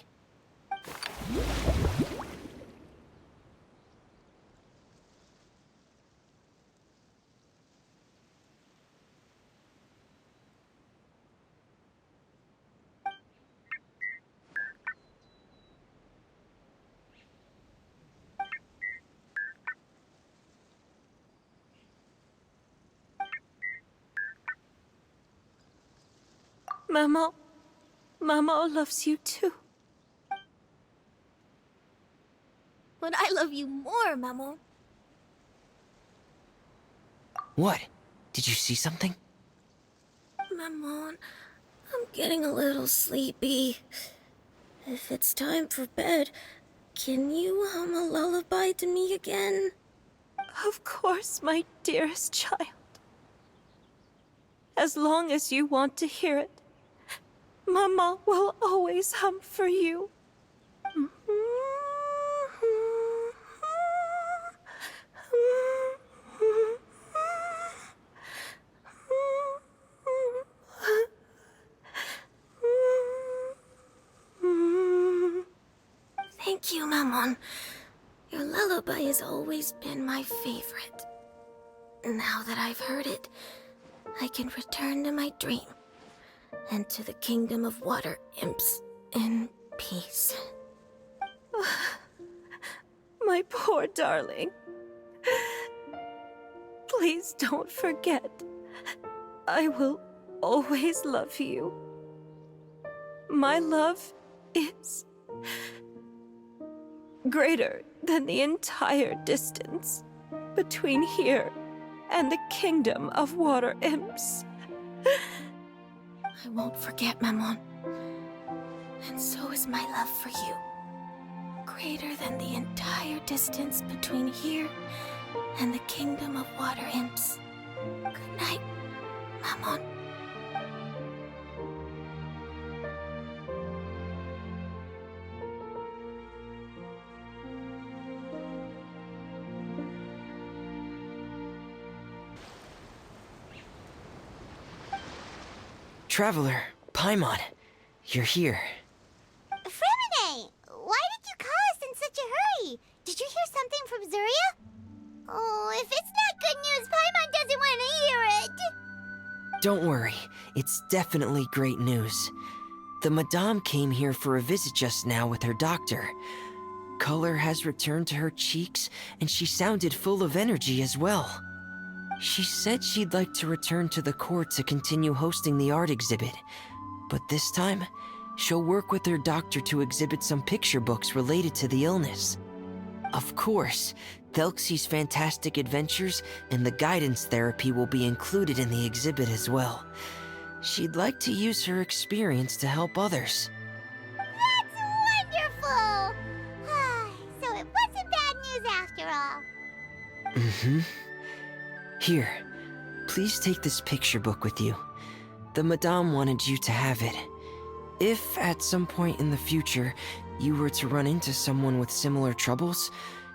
Maman loves you too. But I love you more, Maman. What? Did you see something? Maman, I'm getting a little sleepy. If it's time for bed, can you hum a lullaby to me again? Of course, my dearest child. As long as you want to hear it, Mama will always hum for you. Thank you, Maman. Your lullaby has always been my favorite. Now that I've heard it, I can return to my dream and to the kingdom of water imps in peace. My poor darling. Please don't forget. I will always love you. My love is greater than the entire distance between here and the kingdom of water imps. I won't forget, Maman. And so is my love for you. Greater than the entire distance between here and the kingdom of water imps. Good night, Maman. Traveler, Paimon, you're here. Fremine, why did you call us in such a hurry? Did you hear something from Zuria? Oh, if it's not good news, Paimon doesn't want to hear it. Don't worry, it's definitely great news. The Madame came here for a visit just now with her doctor. Color has returned to her cheeks, and she sounded full of energy as well. She said she'd like to return to the court to continue hosting the art exhibit. But this time, she'll work with her doctor to exhibit some picture books related to the illness. Of course, Thelxie's fantastic adventures and the guidance therapy will be included in the exhibit as well. She'd like to use her experience to help others. That's wonderful! So it wasn't bad news after all. Mm-hmm. Here, please take this picture book with you. The Madame wanted you to have it. If, at some point in the future, you were to run into someone with similar troubles,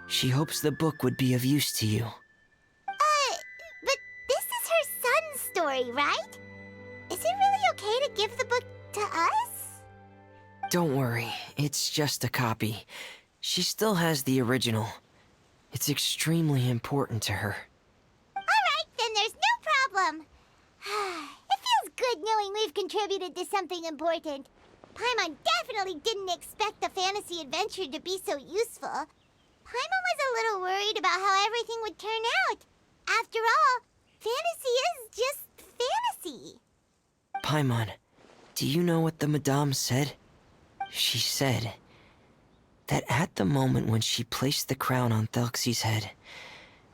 she hopes the book would be of use to you. But this is her son's story, right? Is it really okay to give the book to us? Don't worry, it's just a copy. She still has the original. It's extremely important to her. Alright, then there's no problem. It feels good knowing we've contributed to something important. Paimon definitely didn't expect the fantasy adventure to be so useful. Paimon was a little worried about how everything would turn out. After all, fantasy is just fantasy. Paimon, do you know what the Madame said? She said that at the moment when she placed the crown on Thelxie's head,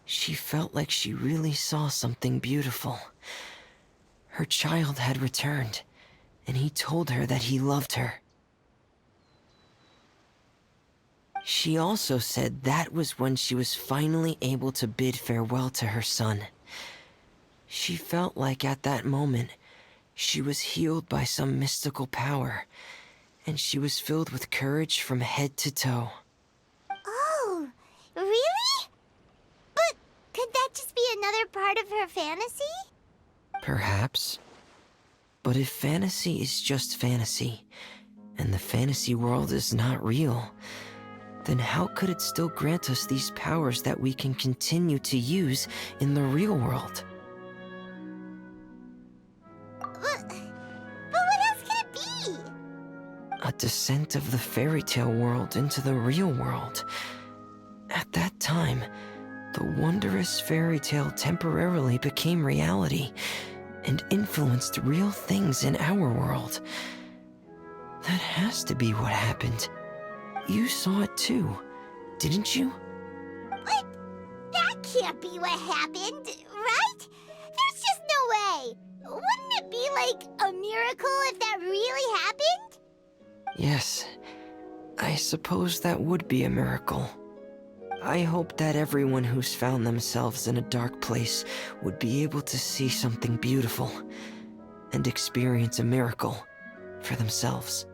she felt like she really saw something beautiful. Her child had returned, and he told her that he loved her. She also said that was when she was finally able to bid farewell to her son. She felt like at that moment, she was healed by some mystical power, and she was filled with courage from head to toe. Oh, really? But could that just be another part of her fantasy? Perhaps. But if fantasy is just fantasy, and the fantasy world is not real, then how could it still grant us these powers that we can continue to use in the real world? But what else could it be? A descent of the fairy tale world into the real world. At that time, the wondrous fairy tale temporarily became reality and influenced real things in our world. That has to be what happened. You saw it too, didn't you? But that can't be what happened, right? There's just no way. Wouldn't it be like a miracle if that really happened? Yes, I suppose that would be a miracle. I hope that everyone who's found themselves in a dark place would be able to see something beautiful and experience a miracle for themselves.